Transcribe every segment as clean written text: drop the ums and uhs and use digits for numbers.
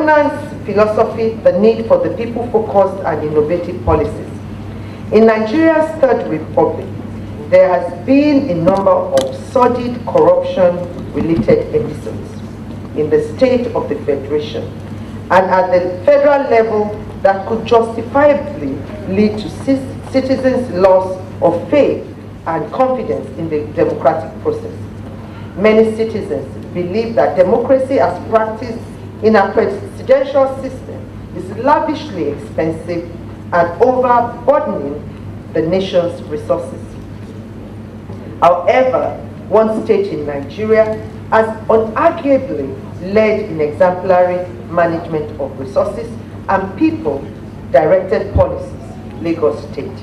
governance philosophy, the need for the people-focused and innovative policies. In Nigeria's Third Republic, there has been a number of sordid corruption-related episodes in the state of the Federation and at the federal level that could justifiably lead to citizens' loss of faith and confidence in the democratic process. Many citizens believe that democracy as practiced in a presidential system is lavishly expensive and overburdening the nation's resources. However, one state in Nigeria has unarguably led in exemplary management of resources and people-directed policies, Lagos State.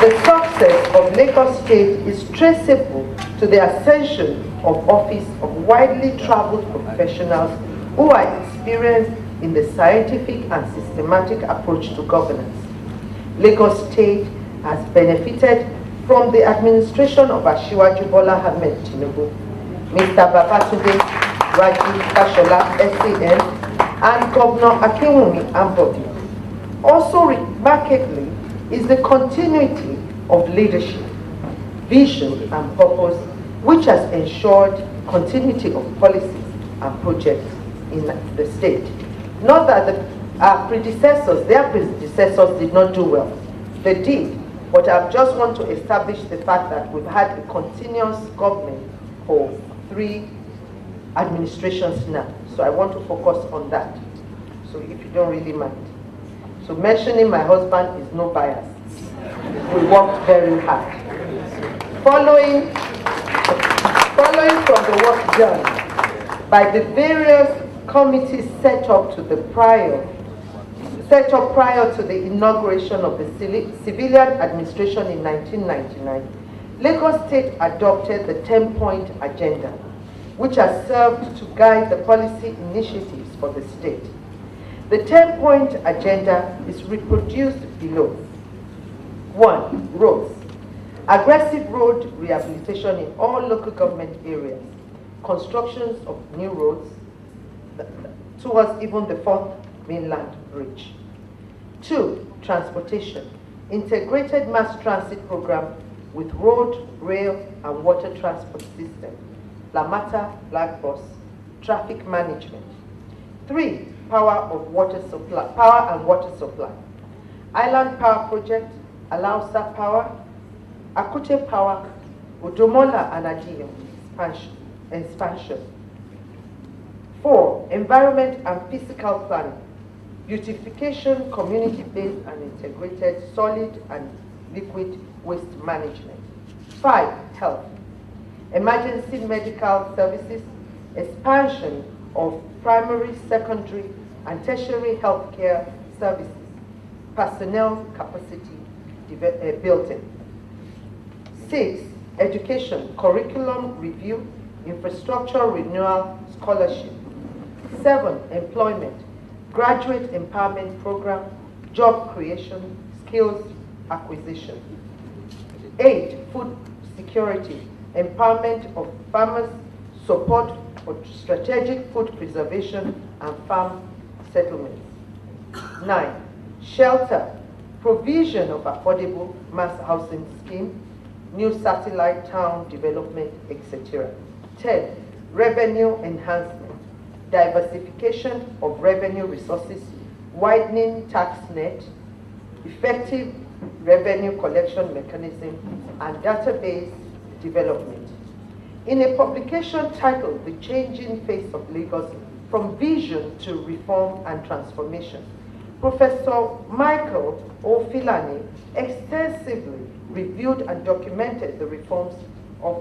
The success of Lagos State is traceable to the ascension of office of widely traveled professionals who are experienced in the scientific and systematic approach to governance. Lagos State has benefited from the administration of Asiwaju Bola Ahmed Tinubu, Mr. Babatunde Raji Fashola, SAN, and Governor Akinwumi Ambode. Also remarkably is the continuity of leadership, vision, and purpose, which has ensured continuity of policies and projects in the state. Not that their predecessors did not do well. They did, but I just want to establish the fact that we've had a continuous government for 3 administrations now. So I want to focus on that. So if you don't really mind. So mentioning my husband is no bias. We worked very hard. Following from the work done by the various committees set up prior to the inauguration of the civilian administration in 1999, Lagos State adopted the 10-point agenda, which has served to guide the policy initiatives for the state. The 10-point agenda is reproduced below. 1. Roads. Aggressive road rehabilitation in all local government areas. Constructions of new roads towards even the 4th mainland bridge. 2. Transportation. Integrated mass transit program with road, rail, and water transport system. Lamata, Black Bus. Traffic management. 3. Power and water supply. Island Power Project, Alausa Power, Akute Power, Odomola and Adiyo expansion. 4. Environment and physical planning. Beautification, community-based and integrated solid and liquid waste management. 5. Health. Emergency medical services, expansion of primary, secondary, and tertiary healthcare services, personnel capacity building. 6. Education, curriculum review, infrastructure renewal, scholarship. 7. Employment, graduate empowerment program, job creation, skills acquisition. 8. Food security, empowerment of farmers, support for strategic food preservation and farm settlements. 9. Shelter, provision of affordable mass housing scheme, new satellite town development, etc. 10. Revenue enhancement, diversification of revenue resources, widening tax net, effective revenue collection mechanism, and database development. In a publication titled The Changing Face of Lagos, From Vision to Reform and Transformation, Professor Michael Ofilani extensively reviewed and documented the reforms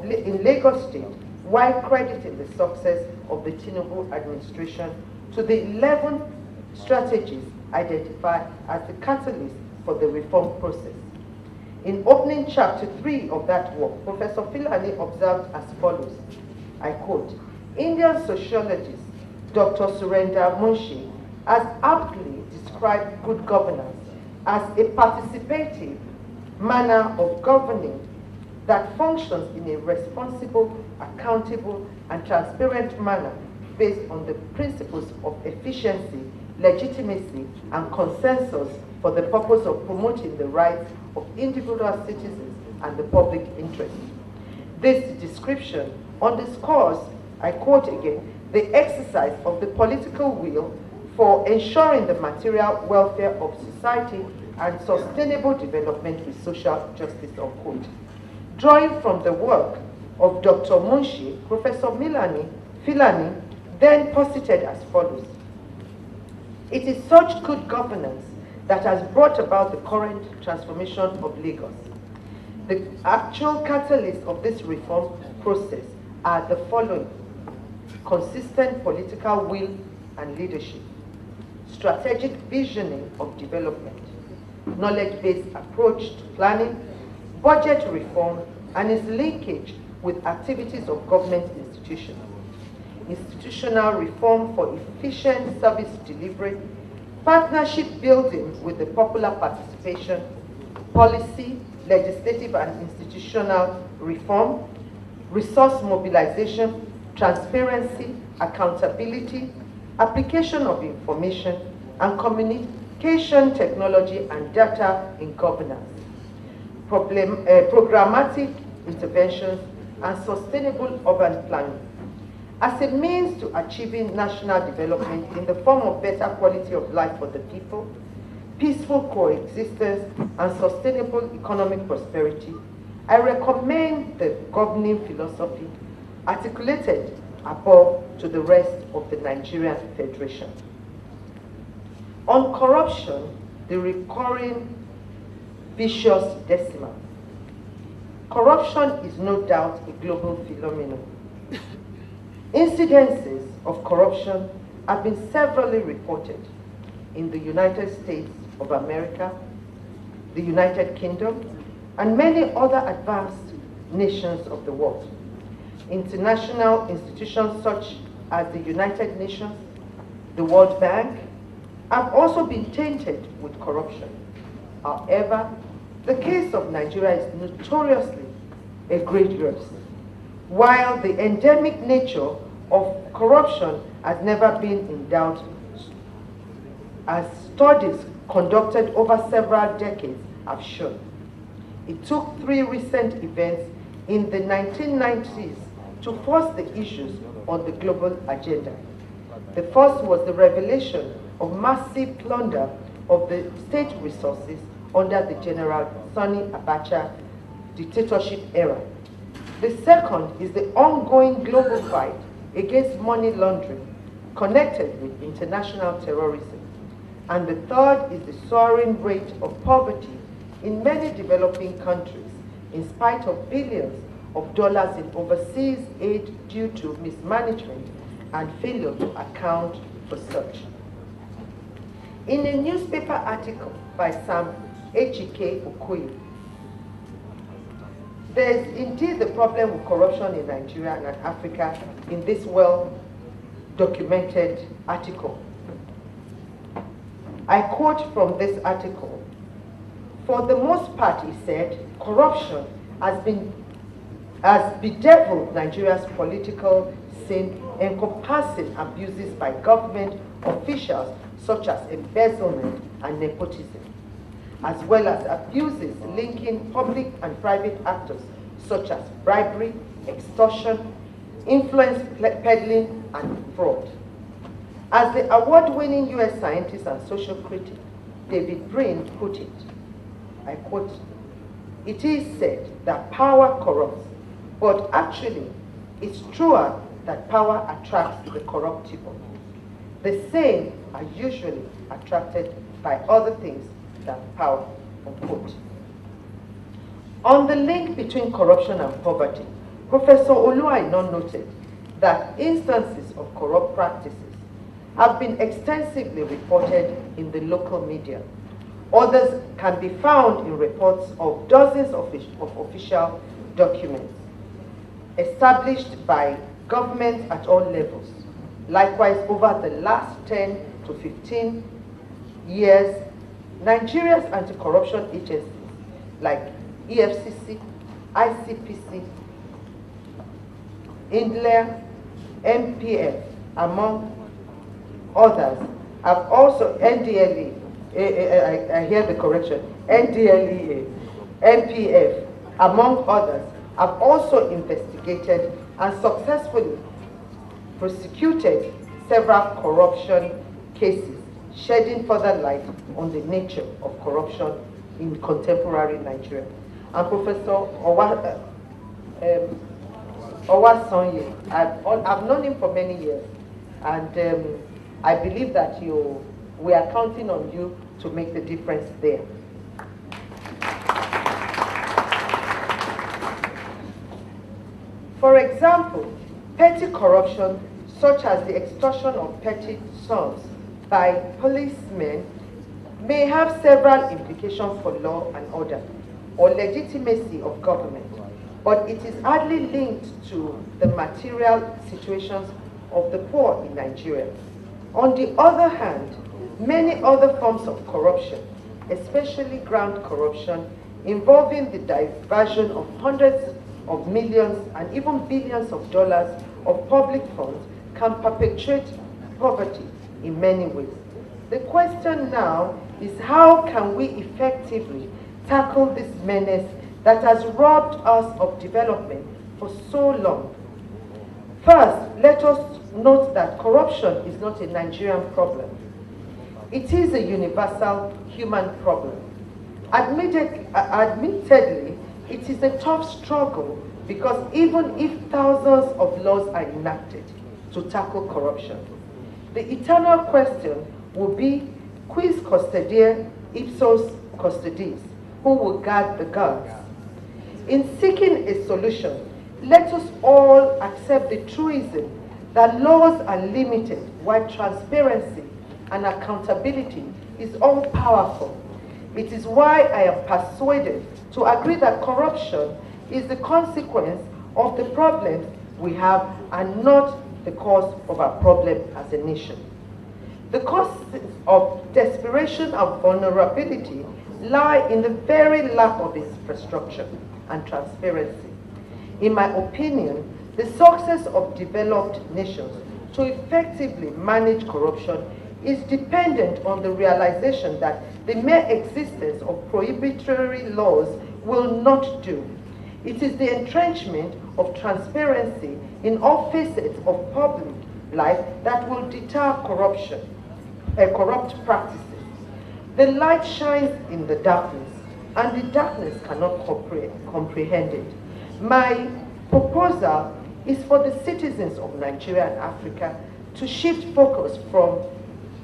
in Lagos State while crediting the success of the Tinubu administration to the 11 strategies identified as the catalyst for the reform process. In opening chapter 3 of that work, Professor Filani observed as follows, I quote, Indian sociologist Dr. Surendra Munshi has aptly described good governance as a participative manner of governing that functions in a responsible, accountable, and transparent manner based on the principles of efficiency, legitimacy, and consensus for the purpose of promoting the rights of individual citizens and the public interest. This description underscores, I quote again, the exercise of the political will for ensuring the material welfare of society and sustainable development with social justice, unquote. Drawing from the work of Dr. Munshi, Professor Filani then posited as follows: it is such good governance that has brought about the current transformation of Lagos. The actual catalyst of this reform process are the following: consistent political will and leadership, strategic visioning of development, knowledge-based approach to planning, budget reform, and its linkage with activities of government institutions, institutional reform for efficient service delivery, partnership building with the popular participation, policy, legislative and institutional reform, resource mobilization, transparency, accountability, application of information, and communication technology and data in governance, programmatic interventions, and sustainable urban planning, as a means to achieving national development in the form of better quality of life for the people, peaceful coexistence, and sustainable economic prosperity. I recommend the governing philosophy articulated above to the rest of the Nigerian Federation. On corruption, the recurring vicious decimal. Corruption is no doubt a global phenomenon. Incidences of corruption have been severally reported in the United States of America, the United Kingdom, and many other advanced nations of the world. International institutions such as the United Nations, the World Bank, have also been tainted with corruption. However, the case of Nigeria is notoriously egregious. While the endemic nature of corruption has never been in doubt, as studies conducted over several decades have shown. It took 3 recent events in the 1990s to force the issues on the global agenda. The first was the revelation of massive plunder of the state resources under the General Sani Abacha dictatorship era. The second is the ongoing global fight against money laundering connected with international terrorism. And the third is the soaring rate of poverty in many developing countries, in spite of billions of dollars in overseas aid due to mismanagement and failure to account for such. In a newspaper article by Sam Ejike Okoye, there is indeed the problem with corruption in Nigeria and Africa in this well-documented article. I quote from this article: for the most part, he said, corruption has bedeviled Nigeria's political scene, encompassing abuses by government officials such as embezzlement and nepotism, as well as abuses linking public and private actors such as bribery, extortion, influence peddling, and fraud. As the award-winning US scientist and social critic David Brin put it, I quote, "It is said that power corrupts, but actually it's truer that power attracts the corruptible. The same are usually attracted by other things than power," unquote. On the link between corruption and poverty, Professor Oluremi noted that instances of corrupt practices have been extensively reported in the local media. Others can be found in reports of dozens of official documents established by governments at all levels. Likewise, over the last 10 to 15 years, Nigeria's anti-corruption agencies like EFCC, ICPC, INDLE, MPF, among others, have also NDLE, I hear the correction, NDLEA, NPF, among others, have also investigated and successfully prosecuted several corruption cases, shedding further light on the nature of corruption in contemporary Nigeria. And Professor Owasanye, I've known him for many years, and I believe that we are counting on you to make the difference there. For example, petty corruption, such as the extortion of petty sums by policemen, may have several implications for law and order or legitimacy of government, but it is hardly linked to the material situations of the poor in Nigeria. On the other hand, many other forms of corruption, especially ground corruption, involving the diversion of hundreds of millions and even billions of dollars of public funds, can perpetuate poverty in many ways. The question now is, how can we effectively tackle this menace that has robbed us of development for so long? First, let us note that corruption is not a Nigerian problem. It is a universal human problem. Admittedly, it is a tough struggle, because even if thousands of laws are enacted to tackle corruption, the eternal question will be, quis custodiet ipsos custodis, who will guard the guards? In seeking a solution, let us all accept the truism that laws are limited while transparency and accountability is all powerful. It is why I am persuaded to agree that corruption is the consequence of the problems we have and not the cause of our problem as a nation. The causes of desperation and vulnerability lie in the very lack of infrastructure and transparency. In my opinion, the success of developed nations to effectively manage corruption is dependent on the realization that the mere existence of prohibitory laws will not do. It is the entrenchment of transparency in all facets of public life that will deter corrupt practices. The light shines in the darkness, and the darkness cannot comprehend it. My proposal is for the citizens of Nigeria and Africa to shift focus from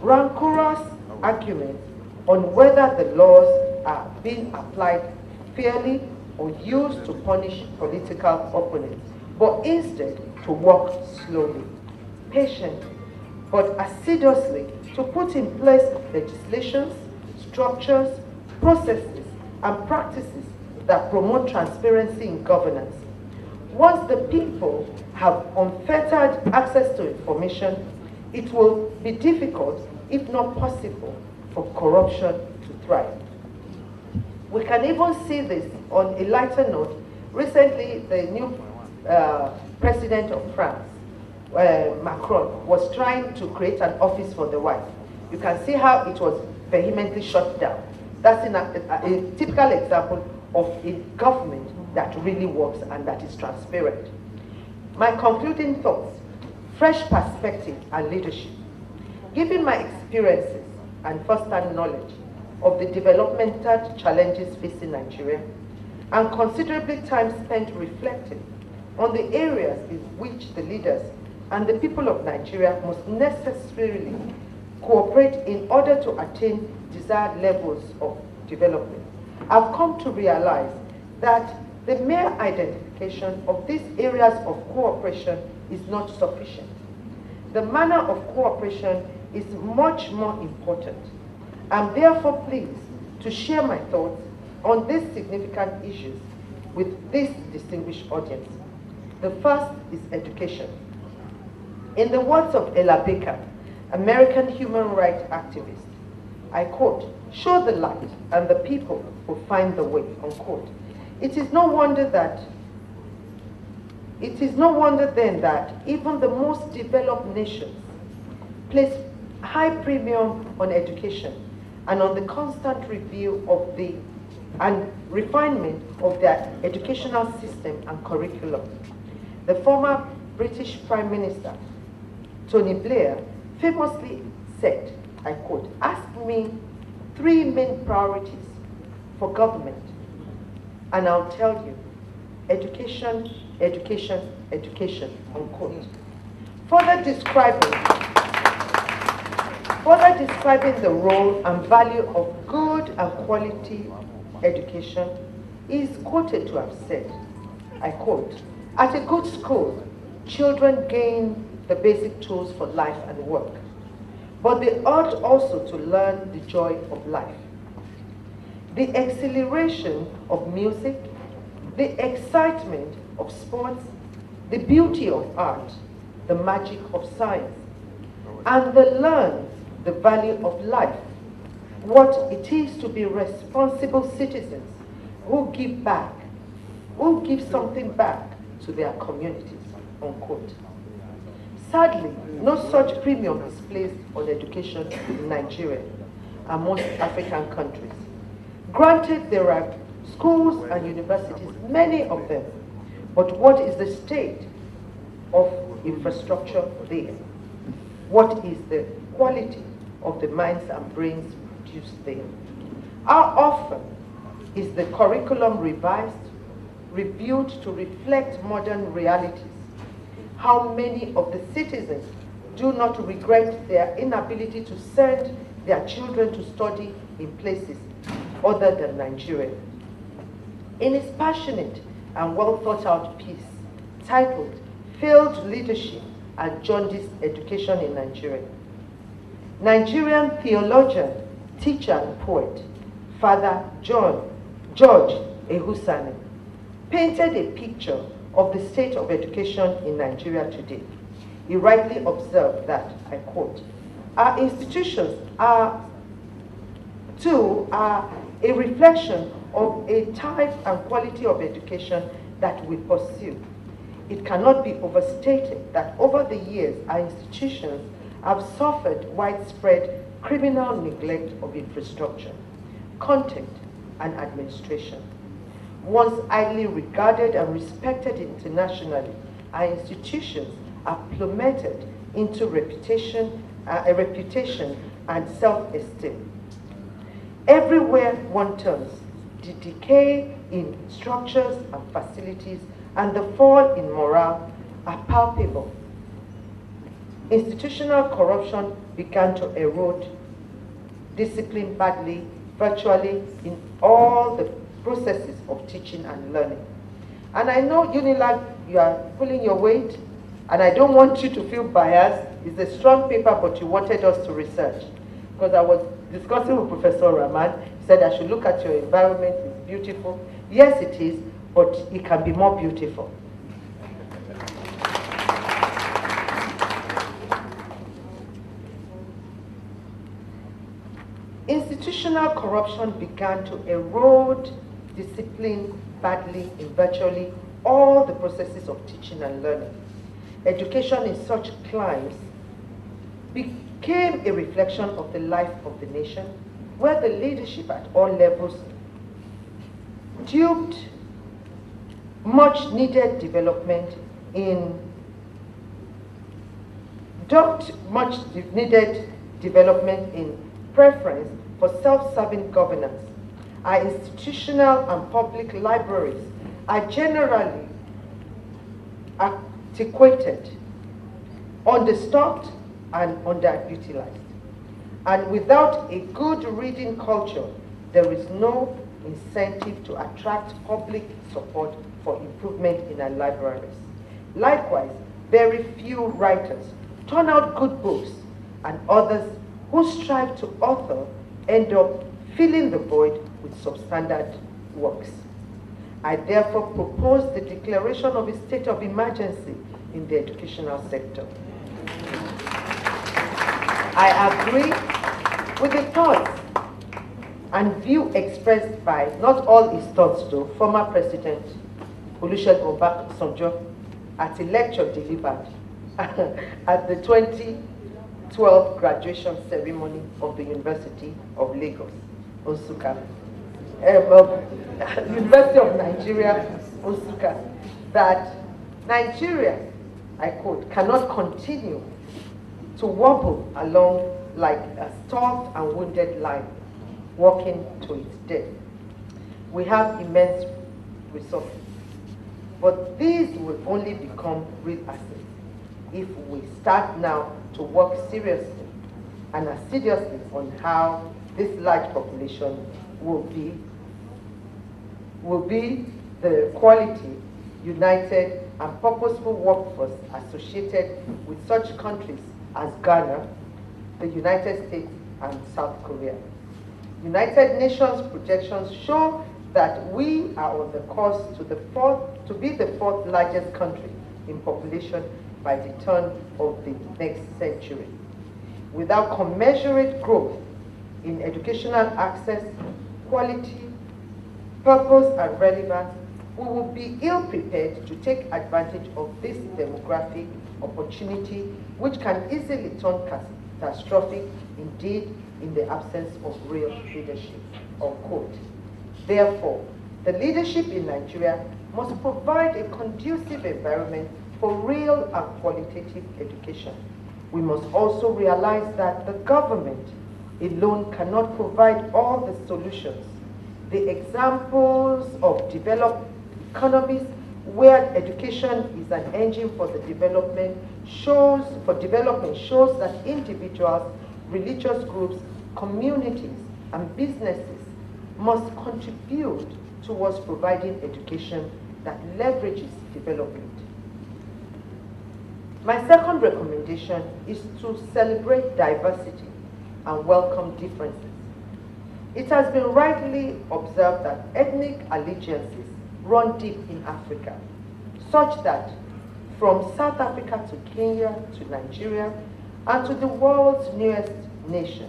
rancorous arguments on whether the laws are being applied fairly or used to punish political opponents, but instead to work slowly, patiently, but assiduously to put in place legislations, structures, processes, and practices that promote transparency in governance. Once the people have unfettered access to information, it will be difficult, if not possible, for corruption to thrive. We can even see this on a lighter note. Recently, the new president of France, Macron, was trying to create an office for the wife. You can see how it was vehemently shut down. That's a typical example of a government that really works and that is transparent. My concluding thoughts: fresh perspective and leadership. Given my experiences and first-hand knowledge of the developmental challenges facing Nigeria, and considerably time spent reflecting on the areas in which the leaders and the people of Nigeria must necessarily cooperate in order to attain desired levels of development, I've come to realize that the mere identification of these areas of cooperation is not sufficient. The manner of cooperation is much more important. I'm therefore pleased to share my thoughts on these significant issues with this distinguished audience. The first is education. In the words of Ella Baker, American human rights activist, I quote, "Show the light and the people will find the way," unquote. It is no wonder that It is no wonder then that even the most developed nations place high premium on education and on the constant review of and refinement of their educational system and curriculum. The former British Prime Minister, Tony Blair, famously said, I quote, "Ask me 3 main priorities for government, and I'll tell you, education, education, education," unquote. Further describing the role and value of good and quality education, he is quoted to have said, I quote, "At a good school, children gain the basic tools for life and work, but they ought also to learn the joy of life. The exhilaration of music, the excitement of sports, the beauty of art, the magic of science, and learn the value of life, what it is to be responsible citizens who give back, who give something back to their communities," unquote. Sadly, no such premium is placed on education in Nigeria and most African countries. Granted, there are schools and universities, many of them, but what is the state of infrastructure there? What is the quality of the minds and brains produced there? How often is the curriculum revised, reviewed to reflect modern realities? How many of the citizens do not regret their inability to send their children to study in places other than Nigeria? In his passionate and well thought out piece titled "Failed Leadership and Jaundiced Education in Nigeria," Nigerian theologian, teacher, and poet, Father George Ehusani, painted a picture of the state of education in Nigeria today. He rightly observed that, I quote, "Our institutions are a reflection of a type and quality of education that we pursue. It cannot be overstated that over the years, our institutions have suffered widespread criminal neglect of infrastructure, content, and administration. Once highly regarded and respected internationally, our institutions are plummeted into a reputation and self-esteem. Everywhere one turns, the decay in structures and facilities and the fall in morale are palpable. Institutional corruption began to erode discipline badly, virtually in all the processes of teaching and learning. And I know UNILAG, you are pulling your weight, and I don't want you to feel biased. It's a strong paper, but you wanted us to research. Because I was discussing with Professor Rahman, he said I should look at your environment, it's beautiful. Yes, it is, but it can be more beautiful. Institutional corruption began to erode discipline badly in virtually all the processes of teaching and learning. Education in such climes became a reflection of the life of the nation, where the leadership at all levels duped much needed development in preference for self-serving governance. Our institutional and public libraries are generally antiquated, understocked, and underutilized. And without a good reading culture, there is no incentive to attract public support for improvement in our libraries. Likewise, very few writers turn out good books, and others who strive to author end up filling the void with substandard works. I therefore propose the declaration of a state of emergency in the educational sector. I agree with the thoughts and view expressed by, not all his thoughts though, former President Olusegun Obasanjo, at a lecture delivered at the 2012 graduation ceremony of the University of Lagos, Nsukka, University of Nigeria, Nsukka, that Nigeria, I quote, cannot continue to wobble along like a starved and wounded lion walking to its death. We have immense resources, but these will only become real assets if we start now to work seriously and assiduously on how this large population will be the quality, united, and purposeful workforce associated with such countries as Ghana, the United States, and South Korea. United Nations projections show that we are on the course to be the fourth largest country in population by the turn of the next century. Without commensurate growth in educational access, quality, purpose, and relevance, we will be ill-prepared to take advantage of this demographic opportunity, which can easily turn catastrophic, indeed, in the absence of real leadership, unquote. Therefore, the leadership in Nigeria must provide a conducive environment for real and qualitative education. We must also realize that the government alone cannot provide all the solutions. The examples of developed economies where education is an engine for the development shows that individuals, religious groups, communities, and businesses must contribute towards providing education that leverages development. My second recommendation is to celebrate diversity and welcome differences. It has been rightly observed that ethnic allegiances run deep in Africa, such that from South Africa to Kenya to Nigeria and to the world's newest nation,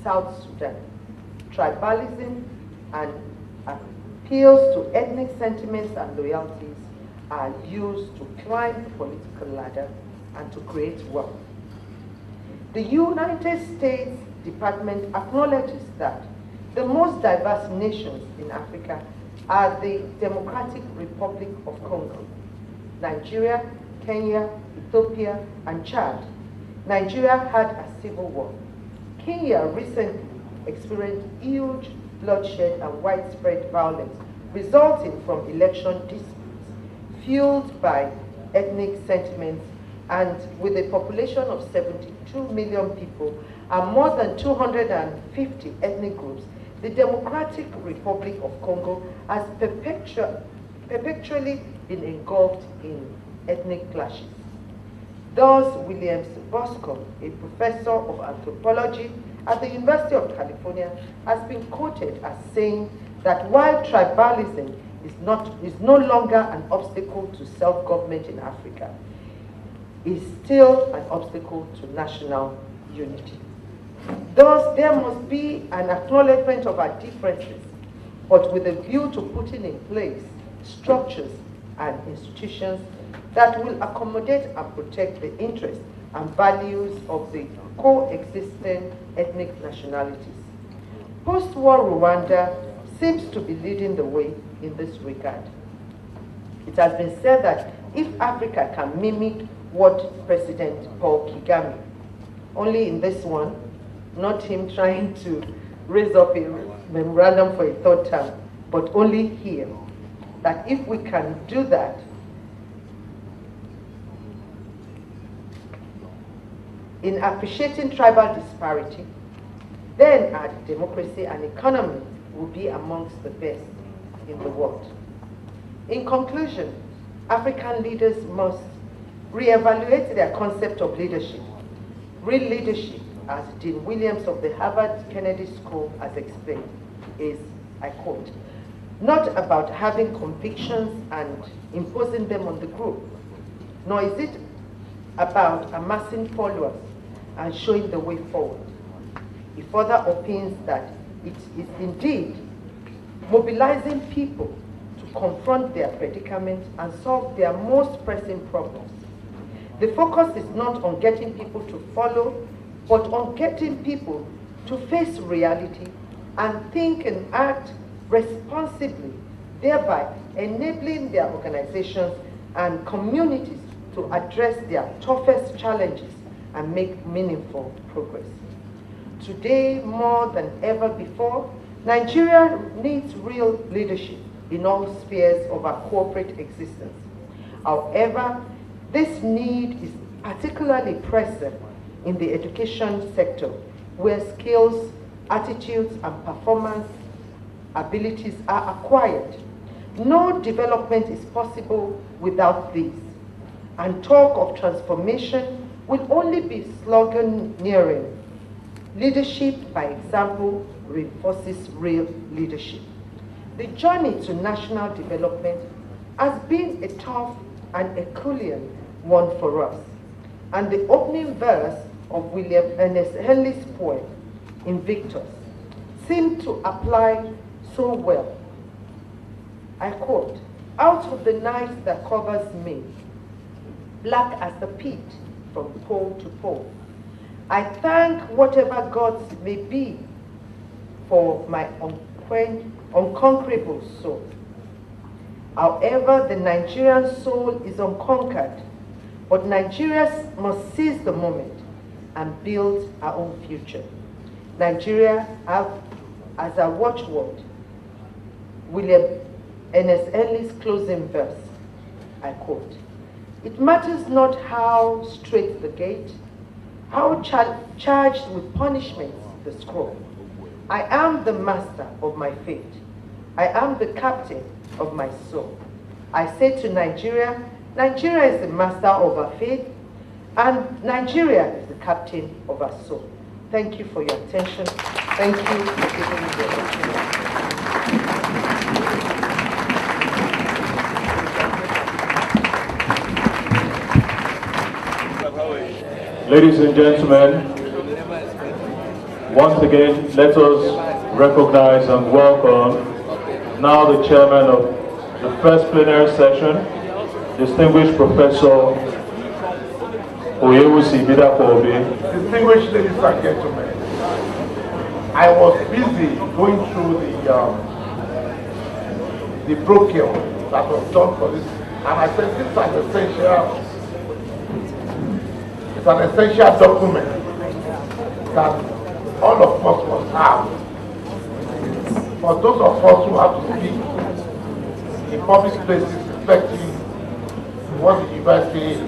South Sudan, tribalism and appeals to ethnic sentiments and loyalties are used to climb the political ladder and to create wealth. The United States Department acknowledges that the most diverse nations in Africa are the Democratic Republic of Congo, Nigeria, Kenya, Ethiopia, and Chad. Nigeria had a civil war. Kenya recently experienced huge bloodshed and widespread violence resulting from election disputes fueled by ethnic sentiments, and with a population of 72 million people and more than 250 ethnic groups, the Democratic Republic of Congo has perpetually been engulfed in ethnic clashes. Thus, Williams Boscom, a professor of anthropology at the University of California, has been quoted as saying that while tribalism is no longer an obstacle to self-government in Africa, is still an obstacle to national unity. Thus, there must be an acknowledgement of our differences, but with a view to putting in place structures and institutions that will accommodate and protect the interests and values of the coexisting ethnic nationalities. Post-war Rwanda seems to be leading the way in this regard. It has been said that if Africa can mimic what President Paul Kagame, only in this one, not him trying to raise up a memorandum for a third term, but only here, that if we can do that, in appreciating tribal disparity, then our democracy and economy will be amongst the best in the world. In conclusion, African leaders must reevaluate their concept of leadership. Real leadership, as Dean Williams of the Harvard Kennedy School has explained, is, I quote, not about having convictions and imposing them on the group, nor is it about amassing followers and showing the way forward. He further opines that it is indeed mobilizing people to confront their predicament and solve their most pressing problems. The focus is not on getting people to follow, but on getting people to face reality and think and act responsibly, thereby enabling their organizations and communities to address their toughest challenges and make meaningful progress. Today, more than ever before, Nigeria needs real leadership in all spheres of our corporate existence. However, this need is particularly present in the education sector, where skills, attitudes, and performance abilities are acquired. No development is possible without these, and talk of transformation will only be sloganeering. Leadership, by example, reinforces real leadership. The journey to national development has been a tough and Herculean one for us, and the opening verse of William Ernest Henley's poem, Invictus, seemed to apply so well. I quote, "Out of the night that covers me, black as the pit from pole to pole, I thank whatever gods may be for my unconquerable soul. However, the Nigerian soul is unconquered, but Nigerians must seize the moment and build our own future. Nigeria as a watchword." William Ernest Henley's closing verse, I quote, "It matters not how straight the gate, how charged with punishments the scroll. I am the master of my fate. I am the captain of my soul. I say to Nigeria, Nigeria is the master of our fate, and Nigeria is the captain of our soul." Thank you for your attention. Thank you for giving me the opportunity. Ladies and gentlemen, once again, let us recognize and welcome now the chairman of the first plenary session, distinguished Professor Ibidapo Obe. Distinguished ladies and gentlemen, I was busy going through the brochure that was done for this, and I said this is an essential document that all of us must have. For those of us who have to speak in public places reflecting what the university is,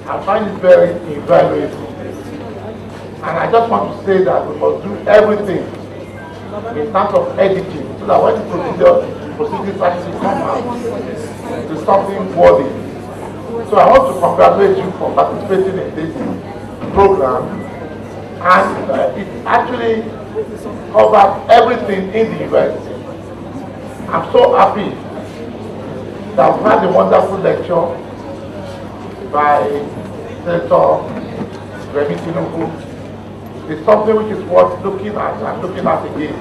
I find it very invaluable. And I just want to say that we must do everything in terms of editing so that when the procedures actually come out, it's something worthy. So I want to congratulate you for participating in this program, and it actually covers everything in the university. I'm so happy that we had a wonderful lecture by Senator Oluremi Tinubu. It's something which is worth looking at and looking at again.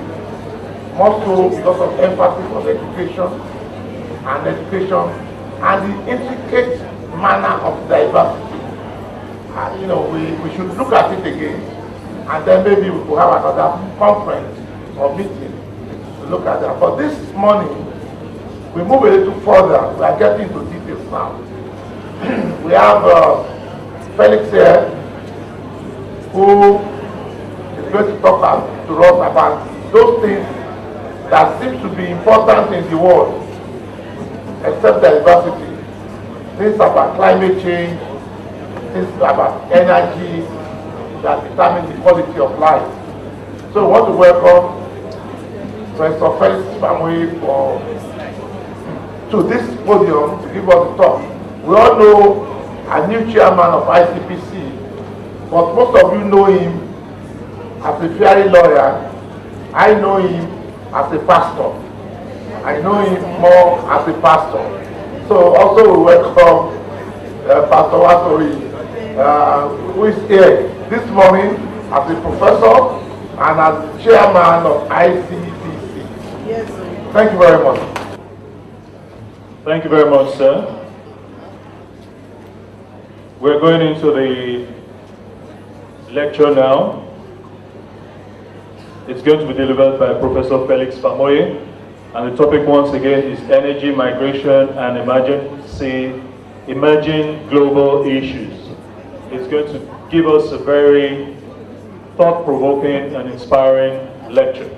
More so because of emphasis on education and the intricate manner of diversity. We should look at it again, and then maybe we could have another conference or meeting to look at that. But this morning, we move a little further. We are getting into details now. We have Felix here, who is going to talk to us about those things that seem to be important in the world, except diversity. Things about climate change, things about energy that determine the quality of life. So we want to welcome Professor Felix Famoye to this podium to give us a talk. We all know a new chairman of ICPC, but most of you know him as a fiery lawyer. I know him as a pastor. I know him more as a pastor. So also we welcome Pastor Wasori, who is here this morning as a professor and as chairman of ICPC. Yes, sir. Thank you very much. Thank you very much, sir. We're going into the lecture now. It's going to be delivered by Professor Felix Famoye, and the topic once again is energy migration and emerging global issues. It's going to give us a very thought-provoking and inspiring lecture.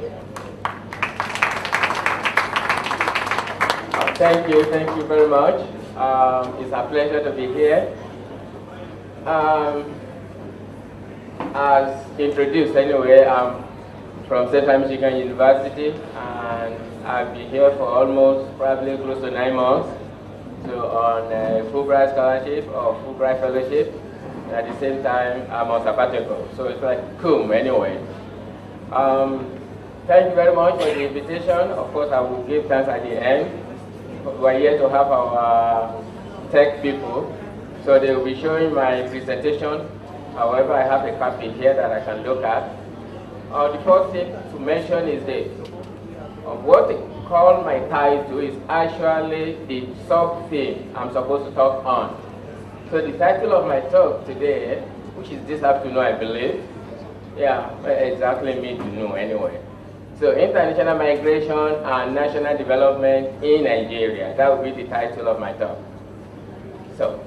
Thank you very much. It's a pleasure to be here. As introduced anyway, I'm from Central Michigan University, and I've been here for almost probably close to 9 months. So on a Fulbright scholarship or Fulbright fellowship, and at the same time I'm on sabbatical. So it's like cool anyway. Thank you very much for the invitation. Of course, I will give thanks at the end. We're here to have our tech people, so they will be showing my presentation. However, I have a copy here that I can look at. The first thing to mention is this. What I call my title is actually the sub-theme I'm supposed to talk on. So the title of my talk today, which is this afternoon, I believe, exactly me to know anyway. So international migration and national development in Nigeria. That would be the title of my talk. So,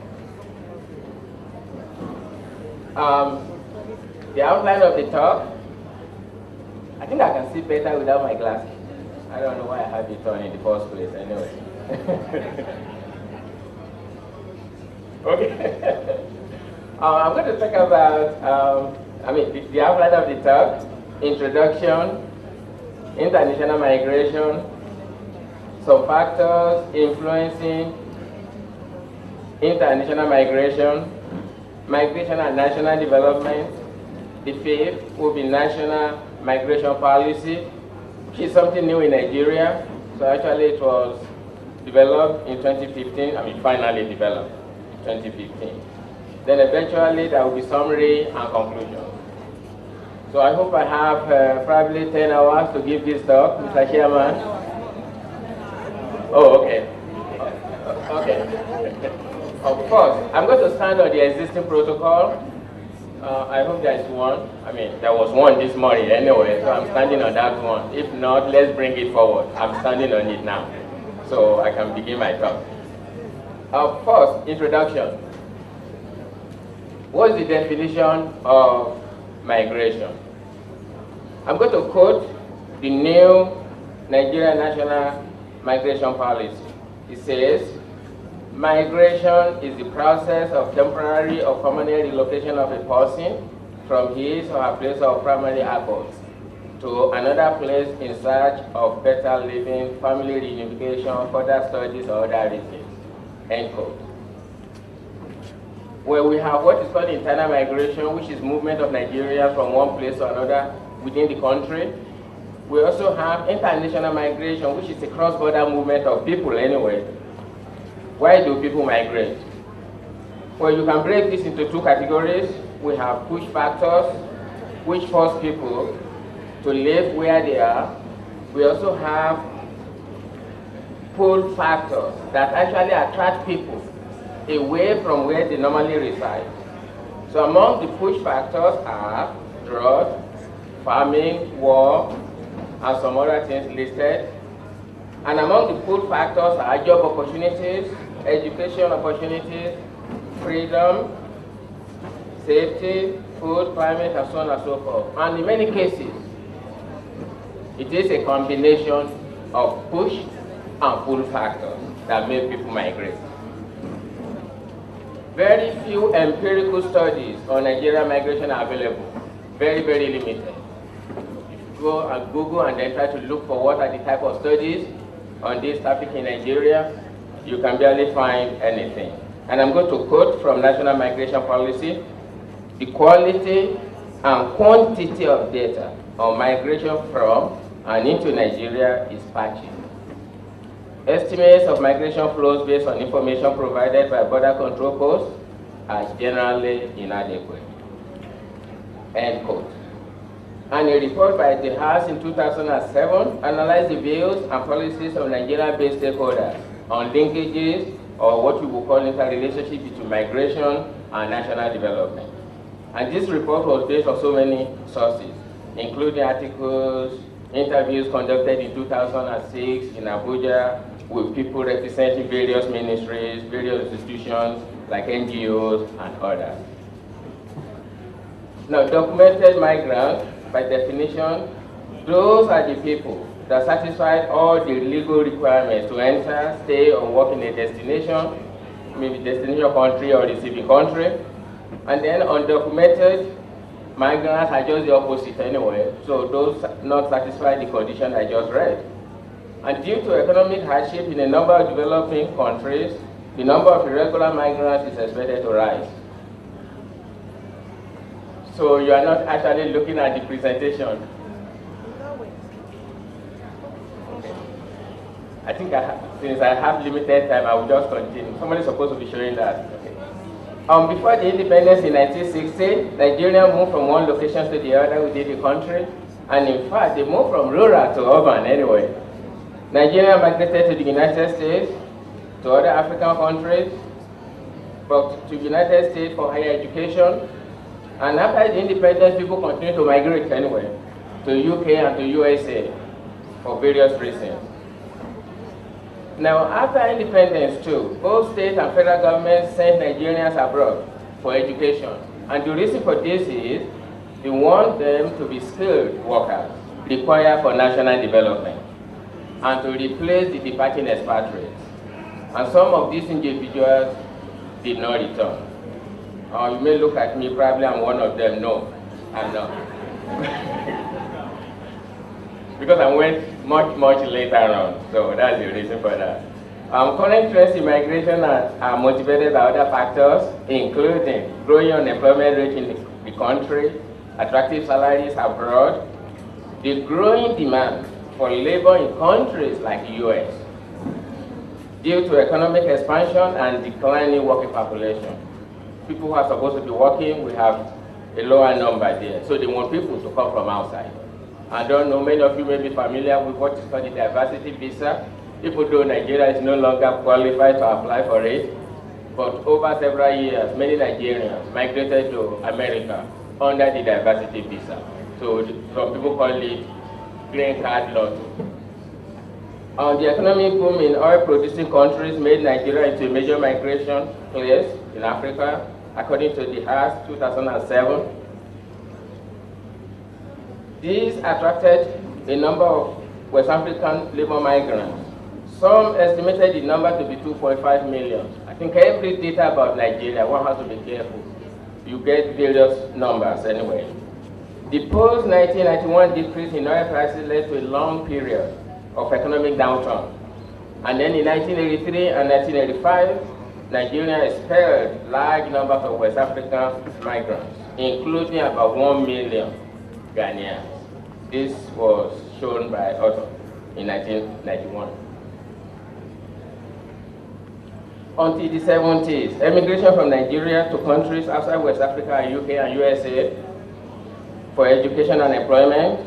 the outline of the talk, I think I can see better without my glasses. I don't know why I have it on in the first place anyway. Okay. I'm going to talk about, the outline of the talk, introduction, international migration, some factors influencing international migration, migration and national development. The fifth will be national migration policy, which is something new in Nigeria. So actually it was developed in 2015, finally developed in 2015. Then eventually there will be summary and conclusion. So I hope I have probably 10 hours to give this talk, Mr. Chairman. Oh, okay. Okay. Of course, I'm going to stand on the existing protocol. I hope there is one. There was one this morning anyway, so I'm standing on that one. If not, let's bring it forward. I'm standing on it now, so I can begin my talk. First, introduction. What is the definition of migration? I'm going to quote the new Nigerian National Migration Policy. It says, migration is the process of temporary or permanent relocation of a person from his or her place of primary abode to another place in search of better living, family reunification, further studies, or other reasons. End quote. Where we have what is called internal migration, which is movement of Nigeria from one place to another within the country. We also have international migration, which is a cross-border movement of people anyway. Why do people migrate? Well, you can break this into two categories. We have push factors, which force people to live where they are. We also have pull factors that actually attract people away from where they normally reside. So among the push factors are drought, farming, war, and some other things listed. And among the pull factors are job opportunities, education opportunities, freedom, safety, food, climate, and so on and so forth. And in many cases, it is a combination of push and pull factors that make people migrate. Very few empirical studies on Nigerian migration are available. Very, very limited. If you go and Google and then try to look for what are the type of studies on this topic in Nigeria, you can barely find anything. And I'm going to quote from National Migration Policy, the quality and quantity of data on migration from and into Nigeria is patchy. Estimates of migration flows based on information provided by border control posts are generally inadequate. End quote. And a report by the House in 2007 analyzed the views and policies of Nigerian-based stakeholders on linkages or what we would call interrelationship between migration and national development. And this report was based on so many sources, including articles, interviews conducted in 2006 in Abuja with people representing various ministries, various institutions like NGOs and others. Now, documented migrants, by definition, those are the people that satisfied all the legal requirements to enter, stay, or work in a destination, maybe destination country or receiving country. And then undocumented migrants are just the opposite anyway, so those not satisfy the condition I just read. And due to economic hardship in a number of developing countries, the number of irregular migrants is expected to rise. So you are not actually looking at the presentation. I think since I have limited time, I will just continue. Somebody is supposed to be showing that. Okay. Before the independence in 1960, Nigeria moved from one location to the other within the country. And in fact, they moved from rural to urban anyway. Nigeria migrated to the United States, to other African countries, but to the United States for higher education. And after the independence, people continued to migrate anyway, to UK and to USA for various reasons. Now, after independence too, both state and federal governments sent Nigerians abroad for education. And the reason for this is they want them to be skilled workers required for national development and to replace the departing expatriates. And some of these individuals did not return. You may look at me, probably I'm one of them. No, I'm not. Because I went much later on, so that's the reason for that. Current trends in migration are motivated by other factors, including growing unemployment rate in the country, attractive salaries abroad, the growing demand for labor in countries like the US, due to economic expansion and declining working population. People who are supposed to be working, we have a lower number there, so they want people to come from outside. I don't know, many of you may be familiar with what is called the diversity visa. Even though Nigeria is no longer qualified to apply for it, but over several years, many Nigerians migrated to America under the diversity visa. So some people call it green card lottery. The economic boom in oil-producing countries made Nigeria into a major migration place in Africa, according to the HAS 2007. These attracted a number of West African labor migrants. Some estimated the number to be 2.5 million. I think every data about Nigeria, one has to be careful. You get various numbers anyway. The post-1991 decrease in oil prices led to a long period of economic downturn. And then in 1983 and 1985, Nigeria expelled large numbers of West African migrants, including about 1 million Ghanaians. This was shown by Otto in 1991. Until the 70s, emigration from Nigeria to countries outside West Africa, UK and USA for education and employment.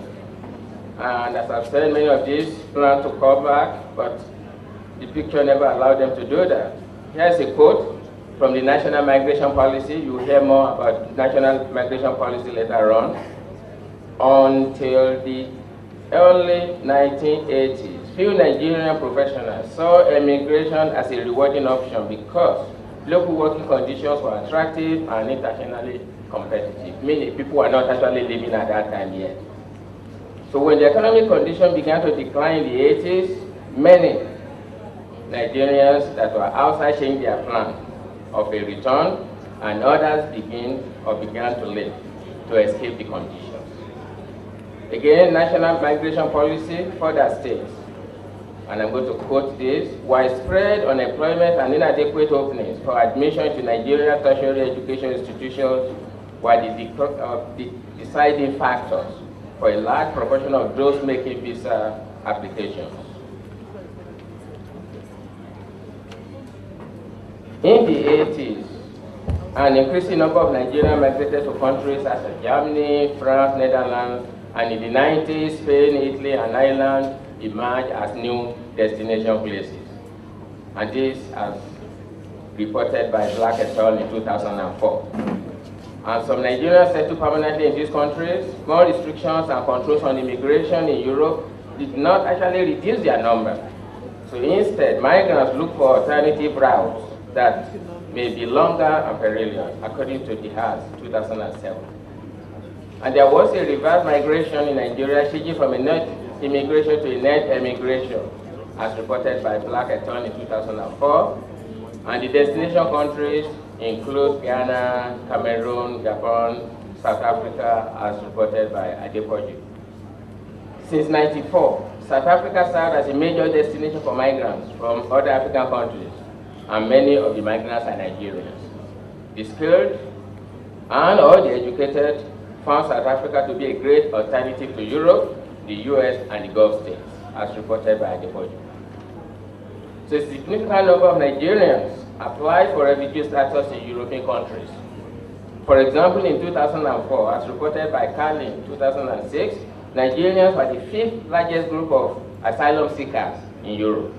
And as I've said, many of these plan to come back, but the picture never allowed them to do that. Here's a quote from the National Migration Policy. You'll hear more about National Migration Policy later on. Until the early 1980s, few Nigerian professionals saw immigration as a rewarding option because local working conditions were attractive and internationally competitive, meaning people were not actually living at that time yet. So when the economic condition began to decline in the 80s, many Nigerians that were outside changed their plan of a return, and others began to leave to escape the conditions. Again, national migration policy further states, and I'm going to quote this: widespread unemployment and inadequate openings for admission to Nigerian tertiary education institutions were the deciding factors for a large proportion of those making visa applications. In the 80s, an increasing number of Nigerians migrated to countries such as Germany, France, Netherlands, and in the 90s, Spain, Italy, and Ireland emerged as new destination places. and this as reported by Black et al. In 2004. And some Nigerians settled permanently in these countries. More restrictions and controls on immigration in Europe did not actually reduce their number. So instead, migrants look for alternative routes that may be longer and perilous, according to the HAS 2007. And there was a reverse migration in Nigeria, changing from a net immigration to a net emigration, as reported by Black et al. In 2004. And the destination countries include Ghana, Cameroon, Gabon, South Africa, as reported by Ibidapo Obe. Since '94, South Africa served as a major destination for migrants from other African countries, and many of the migrants are Nigerians. The skilled and or the educated found South Africa to be a great alternative to Europe, the US, and the Gulf states, as reported by Ibidapo Obe. So a significant number of Nigerians applied for refugee status in European countries. For example, in 2004, as reported by Cali in 2006, Nigerians were the 5th largest group of asylum seekers in Europe.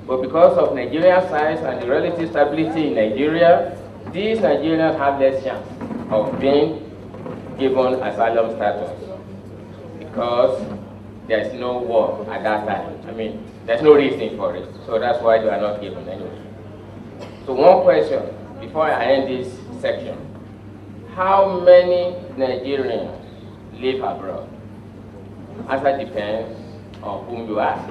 But because of Nigeria's size and the relative stability in Nigeria, these Nigerians have less chance of being given asylum status because there is no war at that time. I mean, there's no reason for it, so that's why they are not given anyway. So one question before I end this section: how many Nigerians live abroad? Answer depends on whom you ask.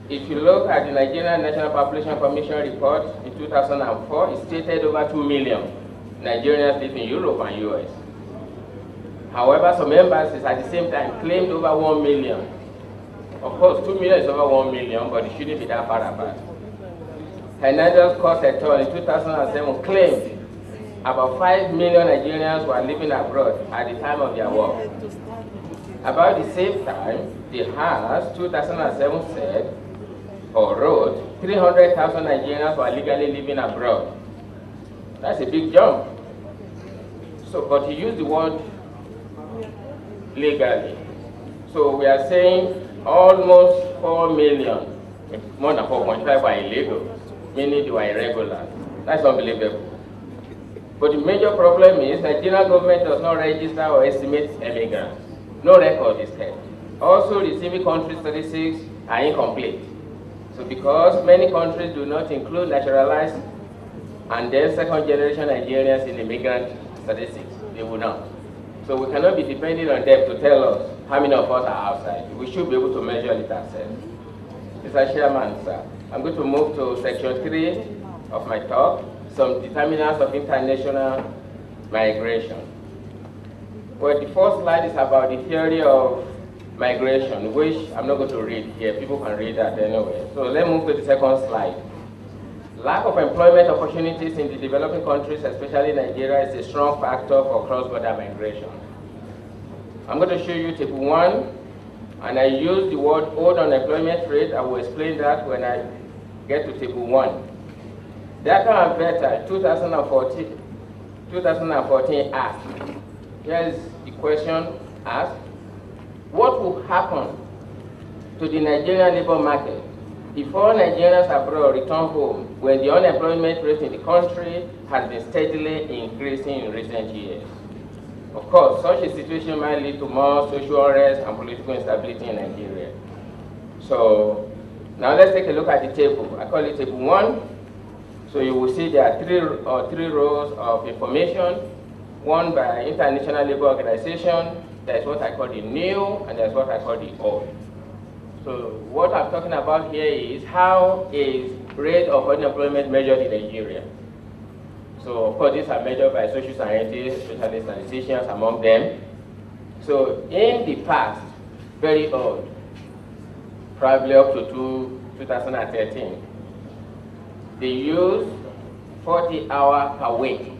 If you look at the Nigerian National Population Commission report in 2004, it stated over 2 million Nigerians live in Europe and US. However, some embassies at the same time claimed over 1 million. Of course, 2 million is over 1 million, but it shouldn't be that far apart. Hernandez Cost et al. In 2007 claimed about 5 million Nigerians were living abroad at the time of their work. About the same time, the HAS 2007 said or wrote 300,000 Nigerians were legally living abroad. That's a big jump. So, but he used the word legally. So we are saying almost 4 million, more than 4.5 were illegal, meaning they were irregular. That's unbelievable. But the major problem is Nigerian government does not register or estimate immigrants. No record is kept. Also, receiving country statistics are incomplete. So because many countries do not include naturalized and then second generation Nigerians in immigrant statistics, they will not. So we cannot be depending on them to tell us how many of us are outside. We should be able to measure it ourselves. Mr. Chairman, sir, I'm going to move to section 3 of my talk, some determinants of international migration. Well, the first slide is about the theory of migration, which I'm not going to read here. People can read that anyway. So let's move to the second slide. Lack of employment opportunities in the developing countries, especially Nigeria, is a strong factor for cross-border migration. I'm going to show you table 1, and I use the word old unemployment rate. I will explain that when I get to table 1. Data and Beta 2014 asked, here's the question asked: what will happen to the Nigerian labor market if all Nigerians abroad return home when the unemployment rate in the country has been steadily increasing in recent years? Of course, such a situation might lead to more social unrest and political instability in Nigeria. So now let's take a look at the table. I call it table 1. So you will see there are three rows of information. One by International Labour Organization. That's what I call the new, and that's what I call the old. So what I'm talking about here is how is rate of unemployment measured in Nigeria. So of course these are measured by social scientists, especially statisticians among them. So in the past, very old, probably up to 2013, they use 40 hours per week.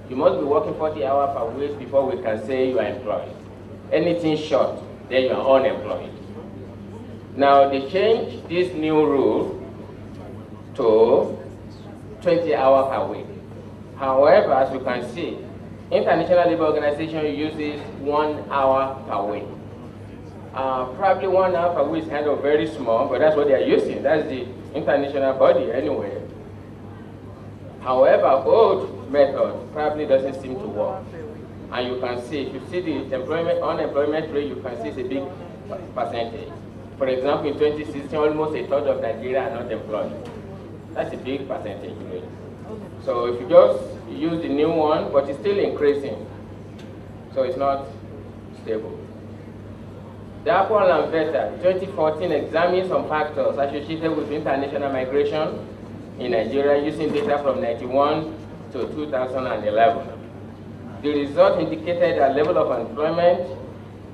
You must be working 40 hours per week before we can say you are employed. Anything short, then you are unemployed. Now they changed this new rule to 20 hours per week. However, as you can see, International Labour Organization uses 1 hour per week. Probably 1 hour per week is kind of very small, but that's what they are using. That's the international body anyway. However, old method probably doesn't seem to work. And you can see, if you see the unemployment rate, you can see it's a big percentage. For example, in 2016, almost a third of Nigeria are not employed. That's a big percentage rate. So if you just use the new one, but it's still increasing. So it's not stable. The Apple and Beta 2014 examined some factors associated with international migration in Nigeria using data from 1991 to 2011. The result indicated that level of employment,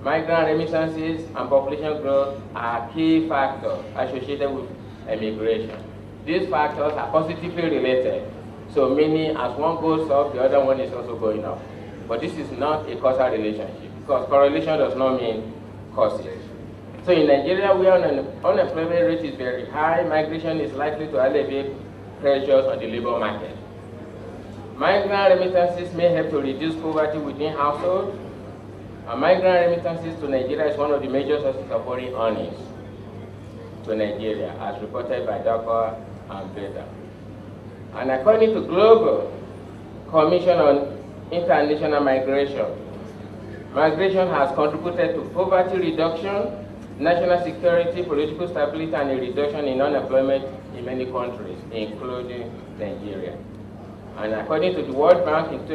migrant remittances, and population growth are key factors associated with immigration. These factors are positively related, so meaning as one goes up, the other one is also going up. But this is not a causal relationship, because correlation does not mean causes. So in Nigeria, where unemployment rate is very high, migration is likely to alleviate pressures on the labor market. Migrant remittances may help to reduce poverty within households, and migrant remittances to Nigeria is one of the major sources of foreign earnings to Nigeria, as reported by DACA and Beta. And according to Global Commission on International Migration, migration has contributed to poverty reduction, national security, political stability, and a reduction in unemployment in many countries, including Nigeria. And according to the World Bank in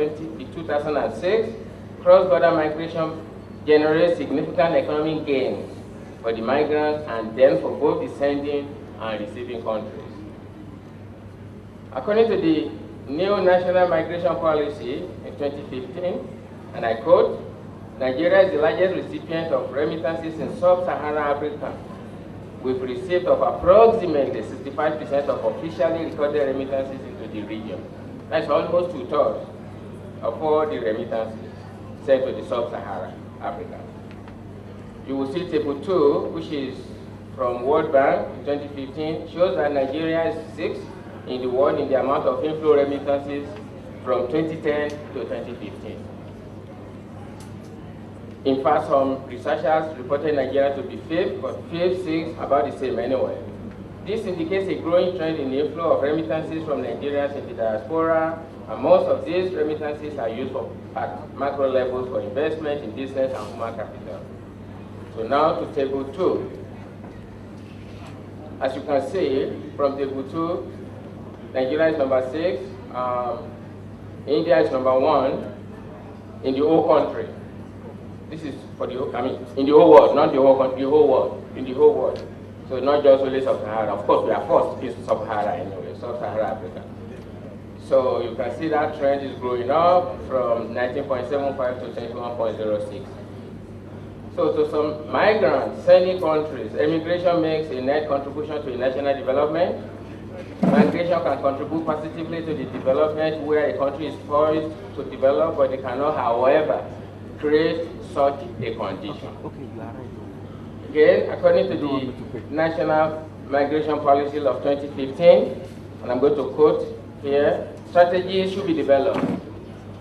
2006, cross-border migration generates significant economic gains for the migrants and then for both the sending and receiving countries. According to the new national migration policy in 2015, and I quote, Nigeria is the largest recipient of remittances in sub-Saharan Africa, with receipt of approximately 65% of officially recorded remittances into the region. That's almost 2/3 of all the remittances sent to the sub-Saharan Africa. You will see table 2, which is from World Bank in 2015, shows that Nigeria is 6th in the world in the amount of inflow remittances from 2010 to 2015. In fact, some researchers reported Nigeria to be 5th, but 5th, 6th, about the same anyway. This indicates a growing trend in the inflow of remittances from Nigerians in the diaspora, and most of these remittances are used at macro levels for investment in business and human capital. So now to table 2. As you can see from table 2, Nigeria is number 6, India is number 1 in the whole country. This is for the whole, in the whole world, not the whole country, the whole world, in the whole world. So not just only Sub-Saharan. Of course, we are first in Sub-Saharan anyway, Sub-Saharan Africa. So you can see that trend is growing up from 19.75 to 21.06. So to some migrants, sending countries, immigration makes a net contribution to national development. Migration can contribute positively to the development where a country is poised to develop, but it cannot, however, create such a condition. Again, according to the National Migration Policy of 2015, and I'm going to quote here, strategies should be developed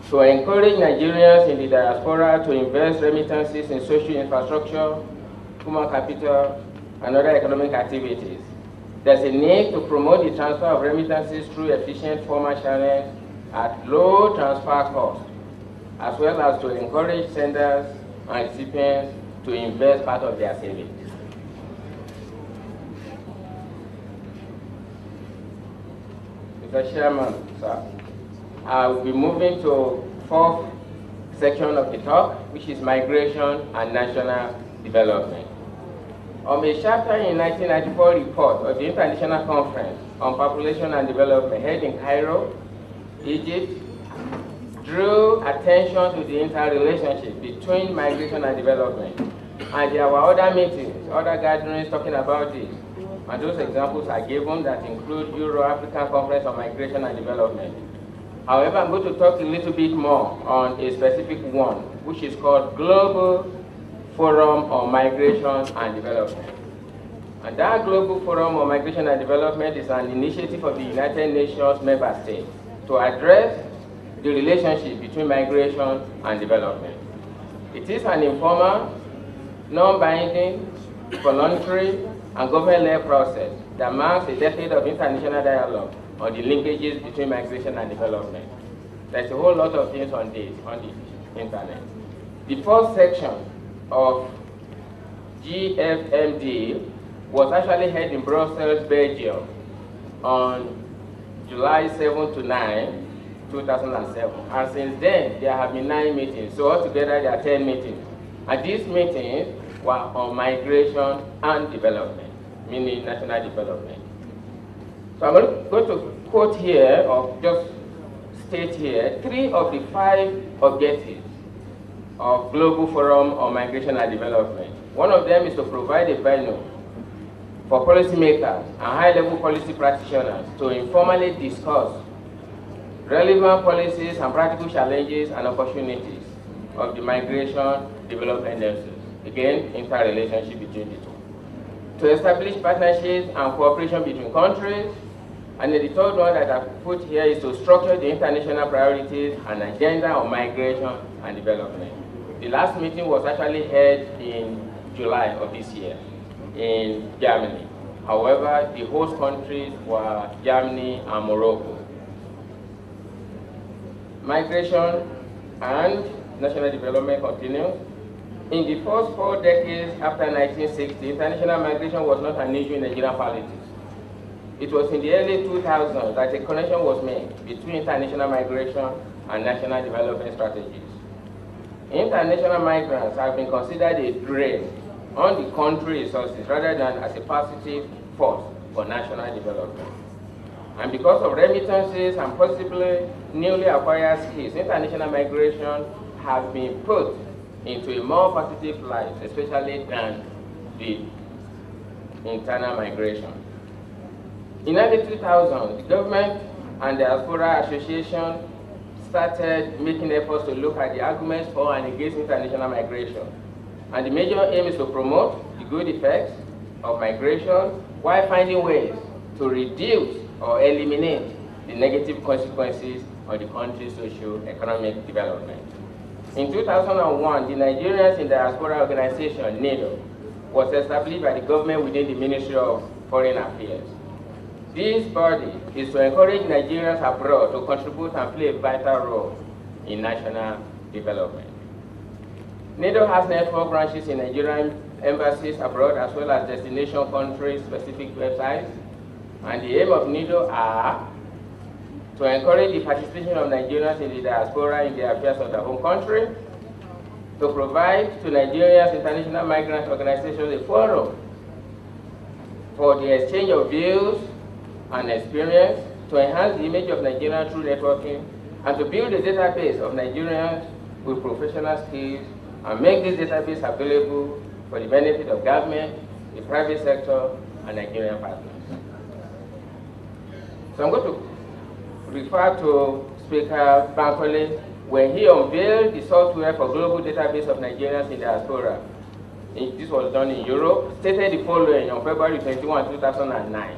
to encourage Nigerians in the diaspora to invest remittances in social infrastructure, human capital, and other economic activities. There's a need to promote the transfer of remittances through efficient formal channels at low transfer cost, as well as to encourage senders and recipients to invest part of their savings. Mr. Chairman, sir, I will be moving to 4th section of the talk, which is migration and national development. On a chapter in 1994 report of the International Conference on Population and Development held in Cairo, Egypt, drew attention to the interrelationship between migration and development. And there were other meetings, other gatherings talking about this. And those examples are given that include Euro-African Conference on Migration and Development. However, I'm going to talk a little bit more on a specific one, which is called Global Forum on Migration and Development. And that Global Forum on Migration and Development is an initiative of the United Nations member states to address the relationship between migration and development. It is an informal, non-binding, voluntary, and government-led process that marks a decade of international dialogue on the linkages between migration and development. There's a whole lot of things on this, on the internet. The first section of GFMD was actually held in Brussels, Belgium on July 7 to 9, 2007. And since then, there have been 9 meetings. So altogether, there are 10 meetings. And these meetings were on migration and development, meaning national development. So I'm going to quote here, or just state here, 3 of the 5 objectives of Global Forum on Migration and Development. One of them is to provide a venue for policymakers and high-level policy practitioners to informally discuss relevant policies and practical challenges and opportunities of the migration development nexus. Again, interrelationship between the two. To establish partnerships and cooperation between countries. And then the third one that I've put here is to structure the international priorities and agenda on migration and development. The last meeting was actually held in July of this year in Germany. However, the host countries were Germany and Morocco. Migration and national development continues. In the first 4 decades after 1960, international migration was not an issue in Nigerian politics. It was in the early 2000s that a connection was made between international migration and national development strategies. International migrants have been considered a drain on the country resources rather than as a positive force for national development. And because of remittances and possibly newly acquired skills, international migration has been put into a more positive light, especially than the internal migration. In early 2000, the government and the Diaspora Association started making efforts to look at the arguments for and against international migration. And the major aim is to promote the good effects of migration while finding ways to reduce or eliminate the negative consequences of the country's socio-economic development. In 2001, the Nigerians in Diaspora Organization, NIDO, was established by the government within the Ministry of Foreign Affairs. This body is to encourage Nigerians abroad to contribute and play a vital role in national development. NIDO has network branches in Nigerian embassies abroad as well as destination country-specific websites. And the aim of NIDO are to encourage the participation of Nigerians in the diaspora in the affairs of their home country, to provide to Nigeria's international migrant organizations a forum for the exchange of views and experience, to enhance the image of Nigeria through networking, and to build a database of Nigerians with professional skills and make this database available for the benefit of government, the private sector, and Nigerian partners. So I'm going to refer to Speaker Bankole when he unveiled the software for global database of Nigerians in diaspora. This was done in Europe, stated the following on February 21, 2009.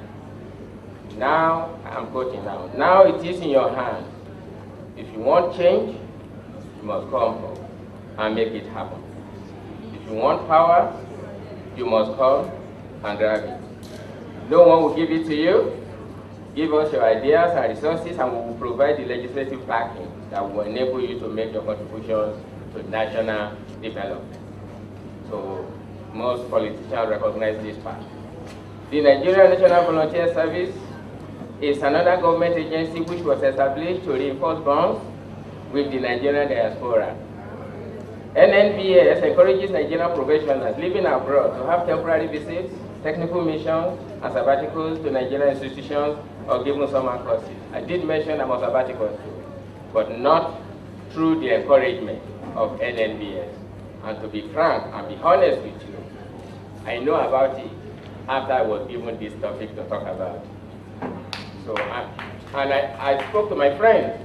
Now, I'm quoting now, now it is in your hands. If you want change, you must come home and make it happen. If you want power, you must come and grab it. No one will give it to you. Give us your ideas and resources, and we will provide the legislative backing that will enable you to make your contributions to national development. So most politicians recognize this part. The Nigerian National Volunteer Service is another government agency which was established to reinforce bonds with the Nigerian diaspora. NNBS encourages Nigerian professionals living abroad to have temporary visits, technical missions, and sabbaticals to Nigerian institutions or given summer courses. I did mention I'm on sabbaticals too, but not through the encouragement of NNBS. And to be frank and be honest with you, I know about it after I was given this topic to talk about. So, I spoke to my friends.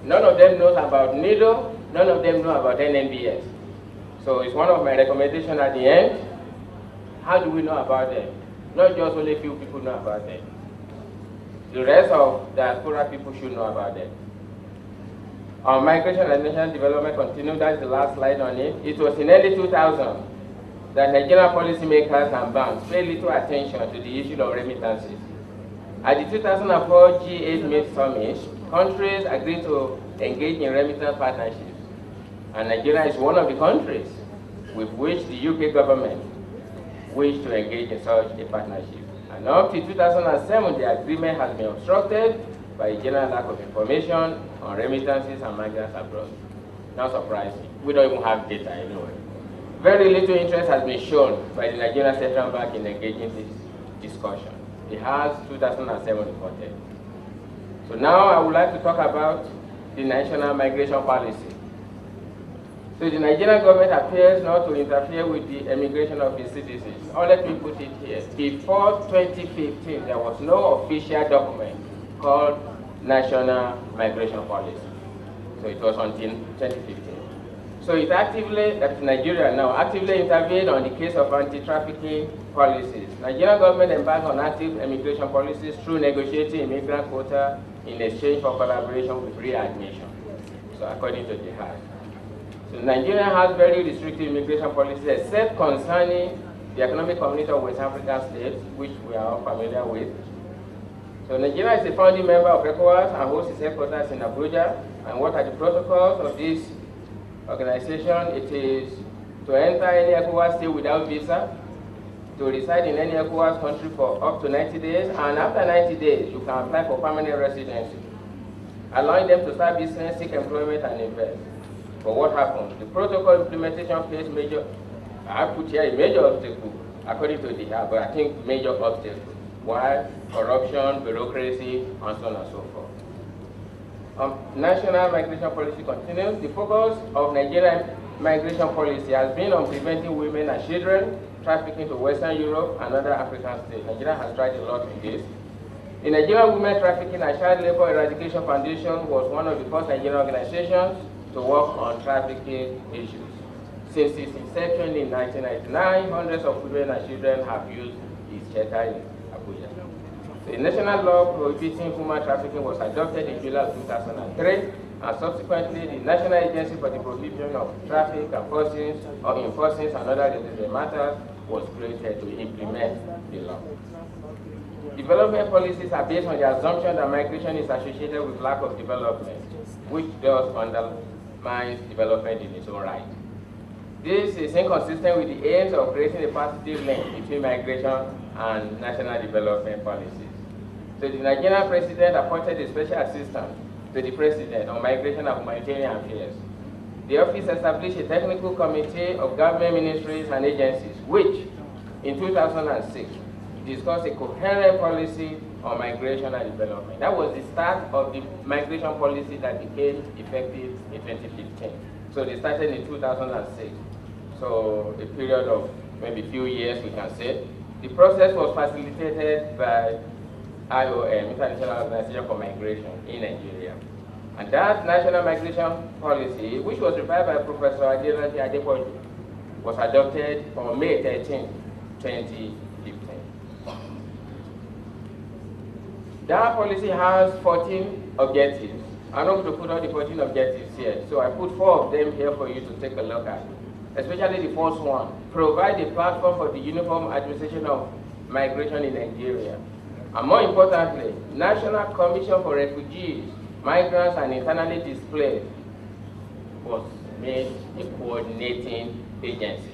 None of them knows about NIDO, none of them know about NNBS. So it's one of my recommendations at the end. How do we know about them? Not just only a few people know about them. The rest of diaspora people should know about them. Our migration and national development continued. That's the last slide on it. It was in early 2000 that Nigerian policymakers and banks pay little attention to the issue of remittances. At the 2004 G8 Mid Summit, countries agreed to engage in remittance partnerships, and Nigeria is one of the countries with which the UK government wished to engage in such a partnership. And up to 2007, the agreement has been obstructed by a general lack of information on remittances and migrants abroad. Not surprising. We don't even have data anyway. Very little interest has been shown by the Nigerian Central Bank in engaging this discussion. It has 2007 reported. So now I would like to talk about the national migration policy. So the Nigerian government appears not to interfere with the emigration of its citizens. Or let me put it here. Before 2015, there was no official document called National Migration Policy. So it was until 2015. So it actively, that Nigeria now, actively intervened on the case of anti-trafficking policies. Nigerian government embarked on active immigration policies through negotiating immigrant quota in exchange for collaboration with readmission. So according to the House. So Nigeria has very restrictive immigration policies except concerning the Economic Community of West African States, which we are all familiar with. So Nigeria is a founding member of ECOWAS and hosts its headquarters in Abuja. And what are the protocols of this organization? It is to enter any ECOWAS state without visa, to reside in any ECOWAS country for up to 90 days, and after 90 days, you can apply for permanent residency, allowing them to start business, seek employment, and invest. But what happened? The protocol implementation faced major, I put here a major obstacle, according to the but I think major obstacle. Why? Corruption, bureaucracy, and so on and so forth. National migration policy continues. The focus of Nigerian migration policy has been on preventing women and children trafficking to Western Europe and other African states. Nigeria has tried a lot in this. The Nigerian Women Trafficking and Child Labor Eradication Foundation was one of the first Nigerian organizations to work on trafficking issues. Since its inception in 1999, hundreds of women and children have used its shelter in Abuja. The national law prohibiting human trafficking was adopted in July of 2003, and subsequently the National Agency for the Prohibition of Traffic and Enforcing and other related matters was created to implement the law. Development policies are based on the assumption that migration is associated with lack of development, which does undermine development in its own right. This is inconsistent with the aims of creating a positive link between migration and national development policies. So the Nigerian president appointed a special assistant to the president on migration and humanitarian affairs. The office established a technical committee of government ministries and agencies, which in 2006 discussed a coherent policy on migration and development. That was the start of the migration policy that became effective in 2015. So they started in 2006. So a period of maybe a few years, we can say. The process was facilitated by IOM, International Organization for Migration in Nigeria. And that national migration policy, which was revised by Professor Ibidapo Obe, was adopted on May 13, 2015. That policy has 14 objectives. I'm not going to put all the 14 objectives here, so I put 4 of them here for you to take a look at. Especially the first one, provide a platform for the uniform administration of migration in Nigeria. And more importantly, National Commission for Refugees, Migrants, and Internally Displaced was made a coordinating agency.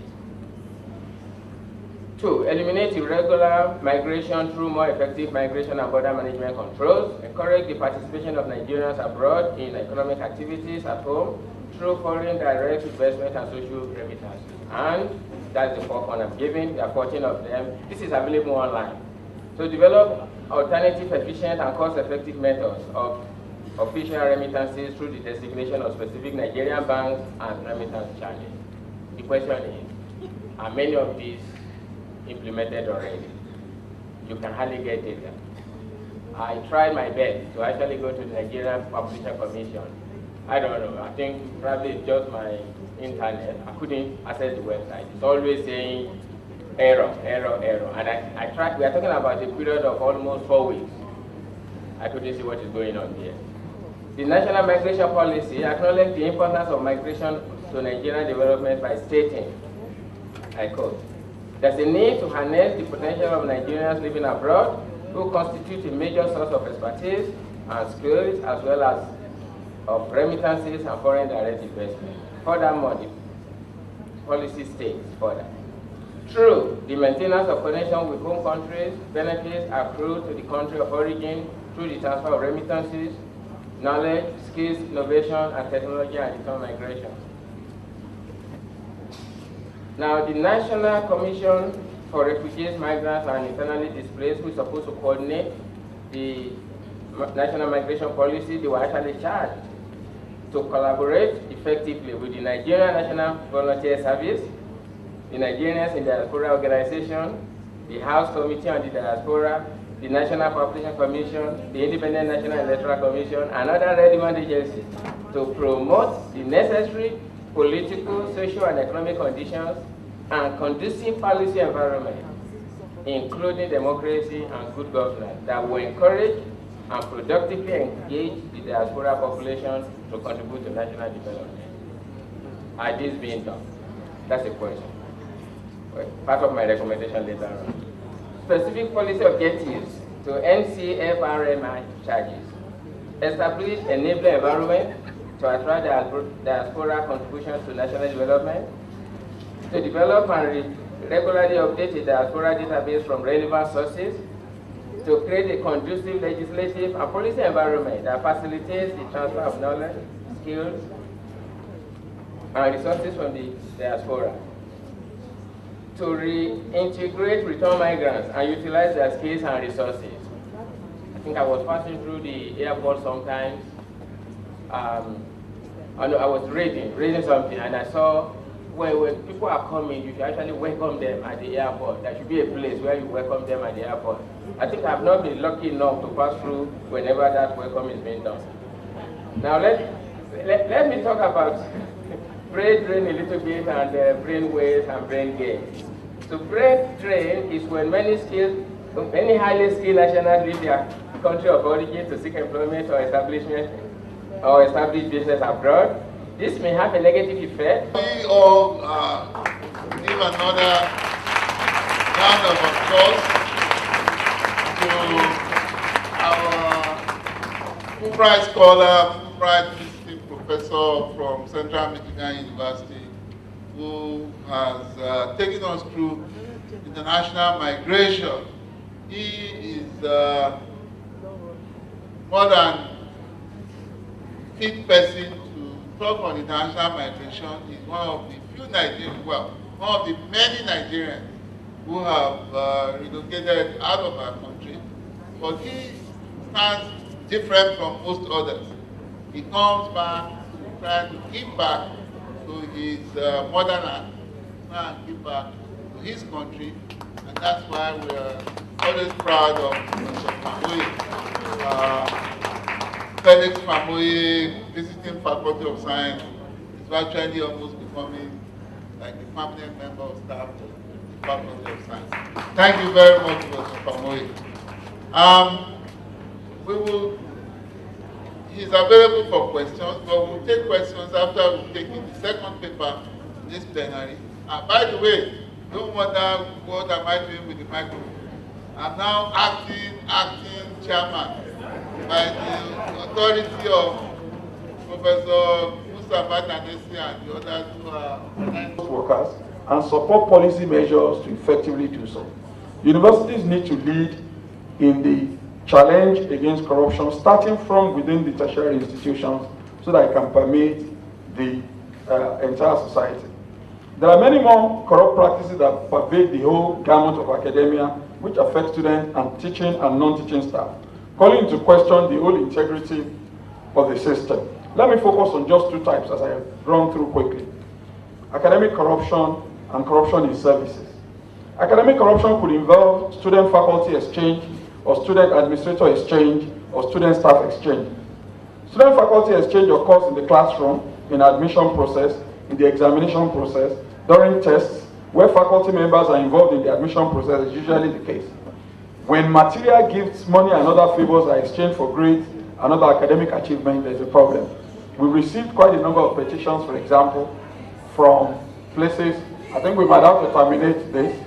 2, eliminate irregular migration through more effective migration and border management controls. Encourage the participation of Nigerians abroad in economic activities at home through foreign direct investment and social remittances. And that's the 4th one I'm giving. There are 14 of them. This is available online. So develop alternative, efficient, and cost-effective methods of official remittances through the designation of specific Nigerian banks and remittance channels. The question is, are many of these implemented already? You can hardly get data. I tried my best to actually go to the Nigerian Publishing Commission. I don't know, I think probably it's just my internet. I couldn't access the website. It's always saying error, error, error. And I tried, we are talking about a period of almost 4 weeks. I couldn't see what is going on here. The National Migration Policy acknowledged the importance of migration to Nigerian development by stating I quote, "There's a need to harness the potential of Nigerians living abroad who constitute a major source of expertise and skills as well as of remittances and foreign direct investment." Furthermore, the policy states further, "True, the maintenance of connection with home countries benefits accrue to the country of origin through the transfer of remittances, knowledge, skills, innovation, and technology and return migration." Now, the National Commission for Refugees, Migrants, and Internally Displaced, who is supposed to coordinate the national migration policy, they were actually charged to collaborate effectively with the Nigerian National Volunteer Service, the Nigerians in Diaspora Organization, the House Committee on the Diaspora, the National Population Commission, the Independent National Electoral Commission, and other relevant agencies to promote the necessary political, social, and economic conditions and conducive policy environment, including democracy and good governance, that will encourage and productively engage the diaspora population to contribute to national development. Are these being done? That's a question. Well, part of my recommendation later on. Specific policy objectives to NCFRMI charges. Establish enabling environment to attract diaspora contributions to national development. To develop and regularly update the diaspora database from relevant sources. To create a conducive legislative and policy environment that facilitates the transfer of knowledge, skills, and resources from the diaspora. To reintegrate return migrants and utilize their skills and resources. I think I was passing through the airport sometimes. I was reading something, and I saw when people are coming, you should actually welcome them at the airport. There should be a place where you welcome them at the airport. I think I've not been lucky enough to pass through whenever that welcome is being done. Now let me talk about brain drain a little bit, and brain waste and brain gain. So brain drain is when many highly skilled nationals leave their country of origin to seek employment or establish business abroad. This may have a negative effect. We all give another round of applause to our Fulbright scholar, Fulbright visiting professor from Central Michigan University, who has taken us through international migration. He is more than fit person to talk on international migration. He's one of the few Nigerians, well, one of the many Nigerians who have relocated out of our country, but he stands different from most others. He comes back trying to give back to his motherland, and give back to his country, and that's why we are always proud of Mr. Famoye. Felix Famoye, visiting Faculty of Science, is virtually almost becoming like a permanent member of staff of the Faculty of Science. Thank you very much, Mr. Famoye. He's available for questions, but we'll take questions after we've taken the second paper in this plenary. By the way, don't wonder what am I doing with the microphone. I'm now acting chairman by the authority of Professor Musa Tanesi and the others who are workers and support policy measures to effectively do so. Universities need to lead in the challenge against corruption, starting from within the tertiary institutions, so that it can permeate the entire society. There are many more corrupt practices that pervade the whole gamut of academia, which affect students and teaching and non-teaching staff, calling into question the whole integrity of the system. Let me focus on just two types as I have run through quickly. Academic corruption and corruption in services. Academic corruption could involve student-faculty exchange, or student-administrator exchange, or student-staff exchange. Student-faculty exchange occurs in the classroom, in admission process, in the examination process, during tests, where faculty members are involved in the admission process is usually the case. When material gifts, money, and other favors are exchanged for grades and other academic achievement, there's a problem. We received quite a number of petitions, for example, from places I think we might have to terminate this.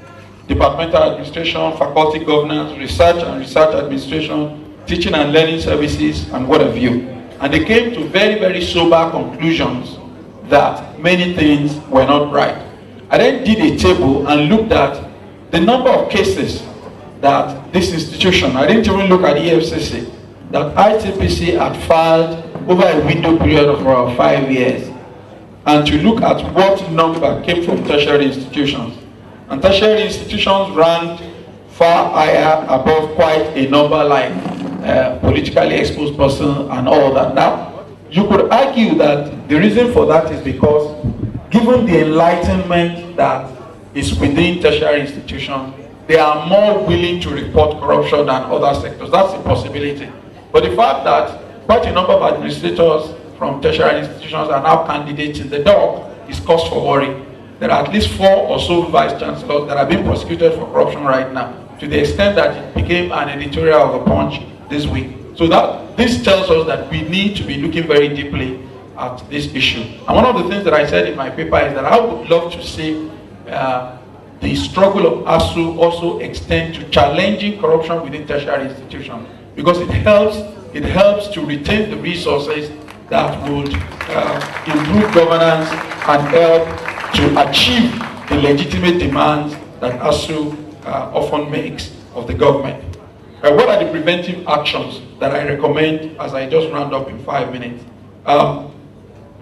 Departmental administration, faculty governance, research and research administration, teaching and learning services, and what have you. And they came to very, very sober conclusions that many things were not right. I then did a table and looked at the number of cases that this institution, I didn't even look at the EFCC, that ICPC had filed over a window period of around 5 years, and to look at what number came from tertiary institutions. And tertiary institutions ranked far higher above quite a number like politically exposed person and all that. Now, you could argue that the reason for that is because given the enlightenment that is within tertiary institutions, they are more willing to report corruption than other sectors. That's a possibility. But the fact that quite a number of administrators from tertiary institutions are now candidates in the dock is cause for worry. There are at least 4 or so vice chancellors that are being prosecuted for corruption right now, to the extent that it became an editorial of the Punch this week. So that this tells us that we need to be looking very deeply at this issue. And one of the things that I said in my paper is that I would love to see the struggle of ASU also extend to challenging corruption within tertiary institutions, because it helps to retain the resources that would improve governance and help to achieve the legitimate demands that ASU often makes of the government. What are the preventive actions that I recommend as I just round up in 5 minutes?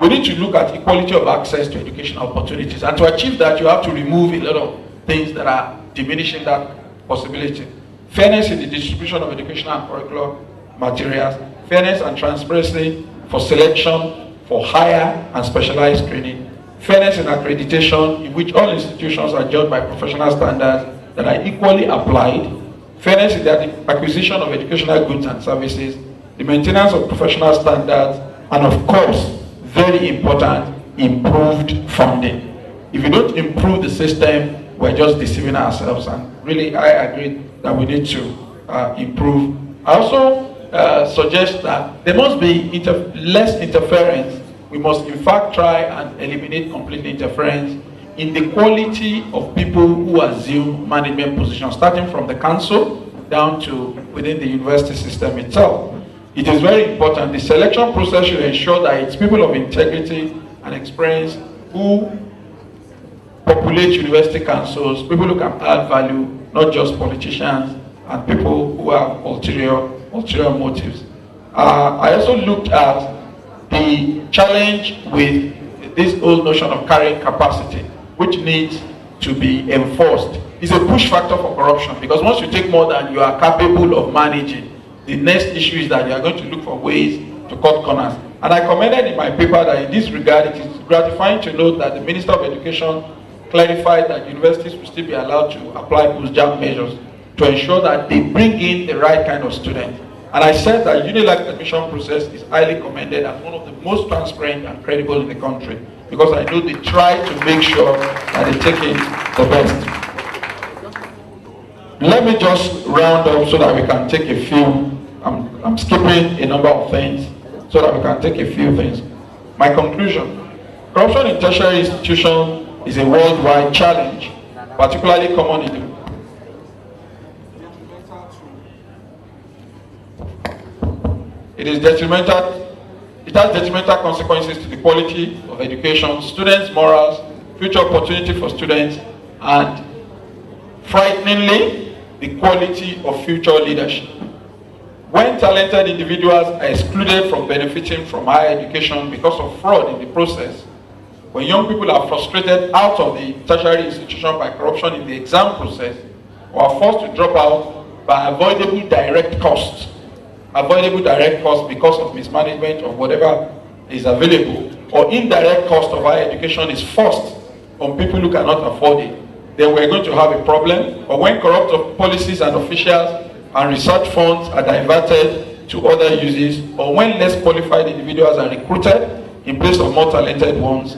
We need to look at equality of access to educational opportunities, and to achieve that you have to remove a lot of things that are diminishing that possibility. Fairness in the distribution of educational and curricular materials, fairness and transparency for selection, for higher and specialized training, fairness in accreditation, in which all institutions are judged by professional standards that are equally applied, fairness in the acquisition of educational goods and services, the maintenance of professional standards, and of course, very important, improved funding. If you don't improve the system, we're just deceiving ourselves, and really I agree that we need to improve. I also suggest that there must be less interference. We must in fact try and eliminate complete interference in the quality of people who assume management positions, starting from the council down to within the university system itself. It is very important. The selection process should ensure that it's people of integrity and experience who populate university councils, people who can add value, not just politicians and people who have ulterior motives. I also looked at the challenge with this whole notion of carrying capacity, which needs to be enforced. It's a push factor for corruption, because once you take more than you are capable of managing, the next issue is that you are going to look for ways to cut corners. And I commented in my paper that in this regard, it is gratifying to note that the Minister of Education clarified that universities will still be allowed to apply post-jam measures to ensure that they bring in the right kind of student. And I said that UNILAG admission process is highly commended as one of the most transparent and credible in the country, because I know they try to make sure that they take in the best. Let me just round up so that we can take a few. I'm skipping a number of things so that we can take a few things. My conclusion: corruption in tertiary institutions is a worldwide challenge, particularly common in the It has detrimental consequences to the quality of education, students' morals, future opportunity for students, and frighteningly, the quality of future leadership. When talented individuals are excluded from benefiting from higher education because of fraud in the process, when young people are frustrated out of the tertiary institution by corruption in the exam process, or are forced to drop out by avoidable direct costs because of mismanagement of whatever is available, or indirect cost of higher education is forced on people who cannot afford it, then we're going to have a problem. Or when corrupt policies and officials and research funds are diverted to other uses, or when less qualified individuals are recruited in place of more talented ones,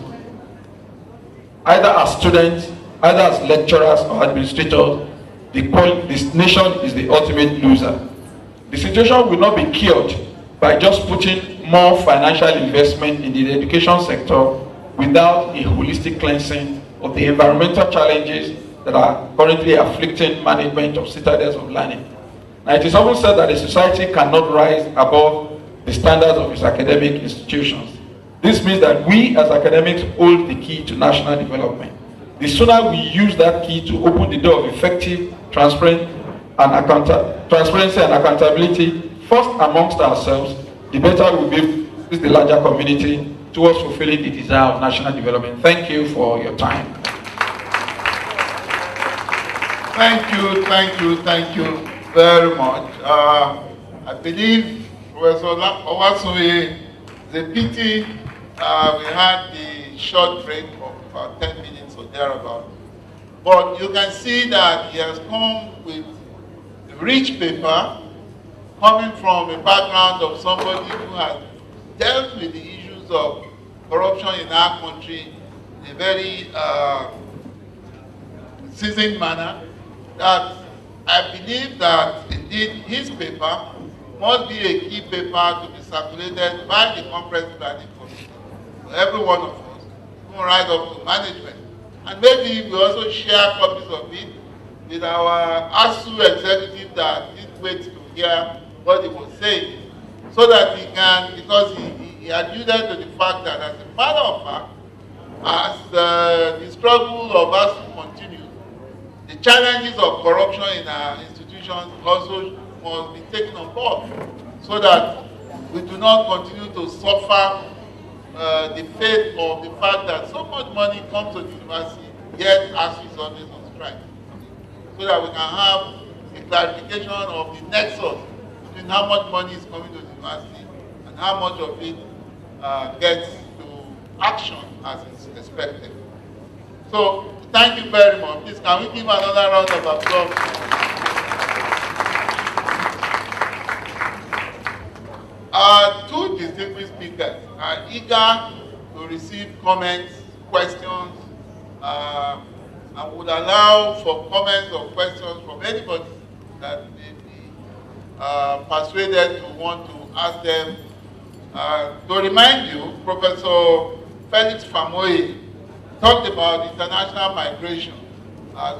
either as students, either as lecturers or administrators, this nation is the ultimate loser. The situation will not be cured by just putting more financial investment in the education sector without a holistic cleansing of the environmental challenges that are currently afflicting management of citadels of learning. Now, it is often said that a society cannot rise above the standards of its academic institutions. This means that we as academics hold the key to national development. The sooner we use that key to open the door of effective, transparency and accountability, first amongst ourselves, the better we'll be with the larger community towards fulfilling the desire of national development. Thank you for your time. Thank you very much. I believe Professor Owasunwe, the pity we had the short break of about 10 minutes or thereabout. But you can see that he has come with a rich paper, coming from a background of somebody who has dealt with the issues of corruption in our country in a very seasoned manner, that I believe that indeed his paper must be a key paper to be circulated by the conference planning committee for every one of us, even right up to management. And maybe we also share copies of it with our ASU executive that didn't wait to hear what he was saying, so that he can, because he alluded to the fact that as a matter of fact, as the struggle of ASU continues, the challenges of corruption in our institutions also must be taken on board, so that we do not continue to suffer the fate of the fact that so much money comes to the university, yet ASU is always on strike. So that we can have a clarification of the nexus between how much money is coming to the university and how much of it gets to action as is expected. So, thank you very much. Please, can we give another round of applause? Our two distinguished speakers are eager to receive comments, questions, and would allow for comments or questions from anybody that may be persuaded to want to ask them. To remind you, Professor Felix Famoye talked about international migration as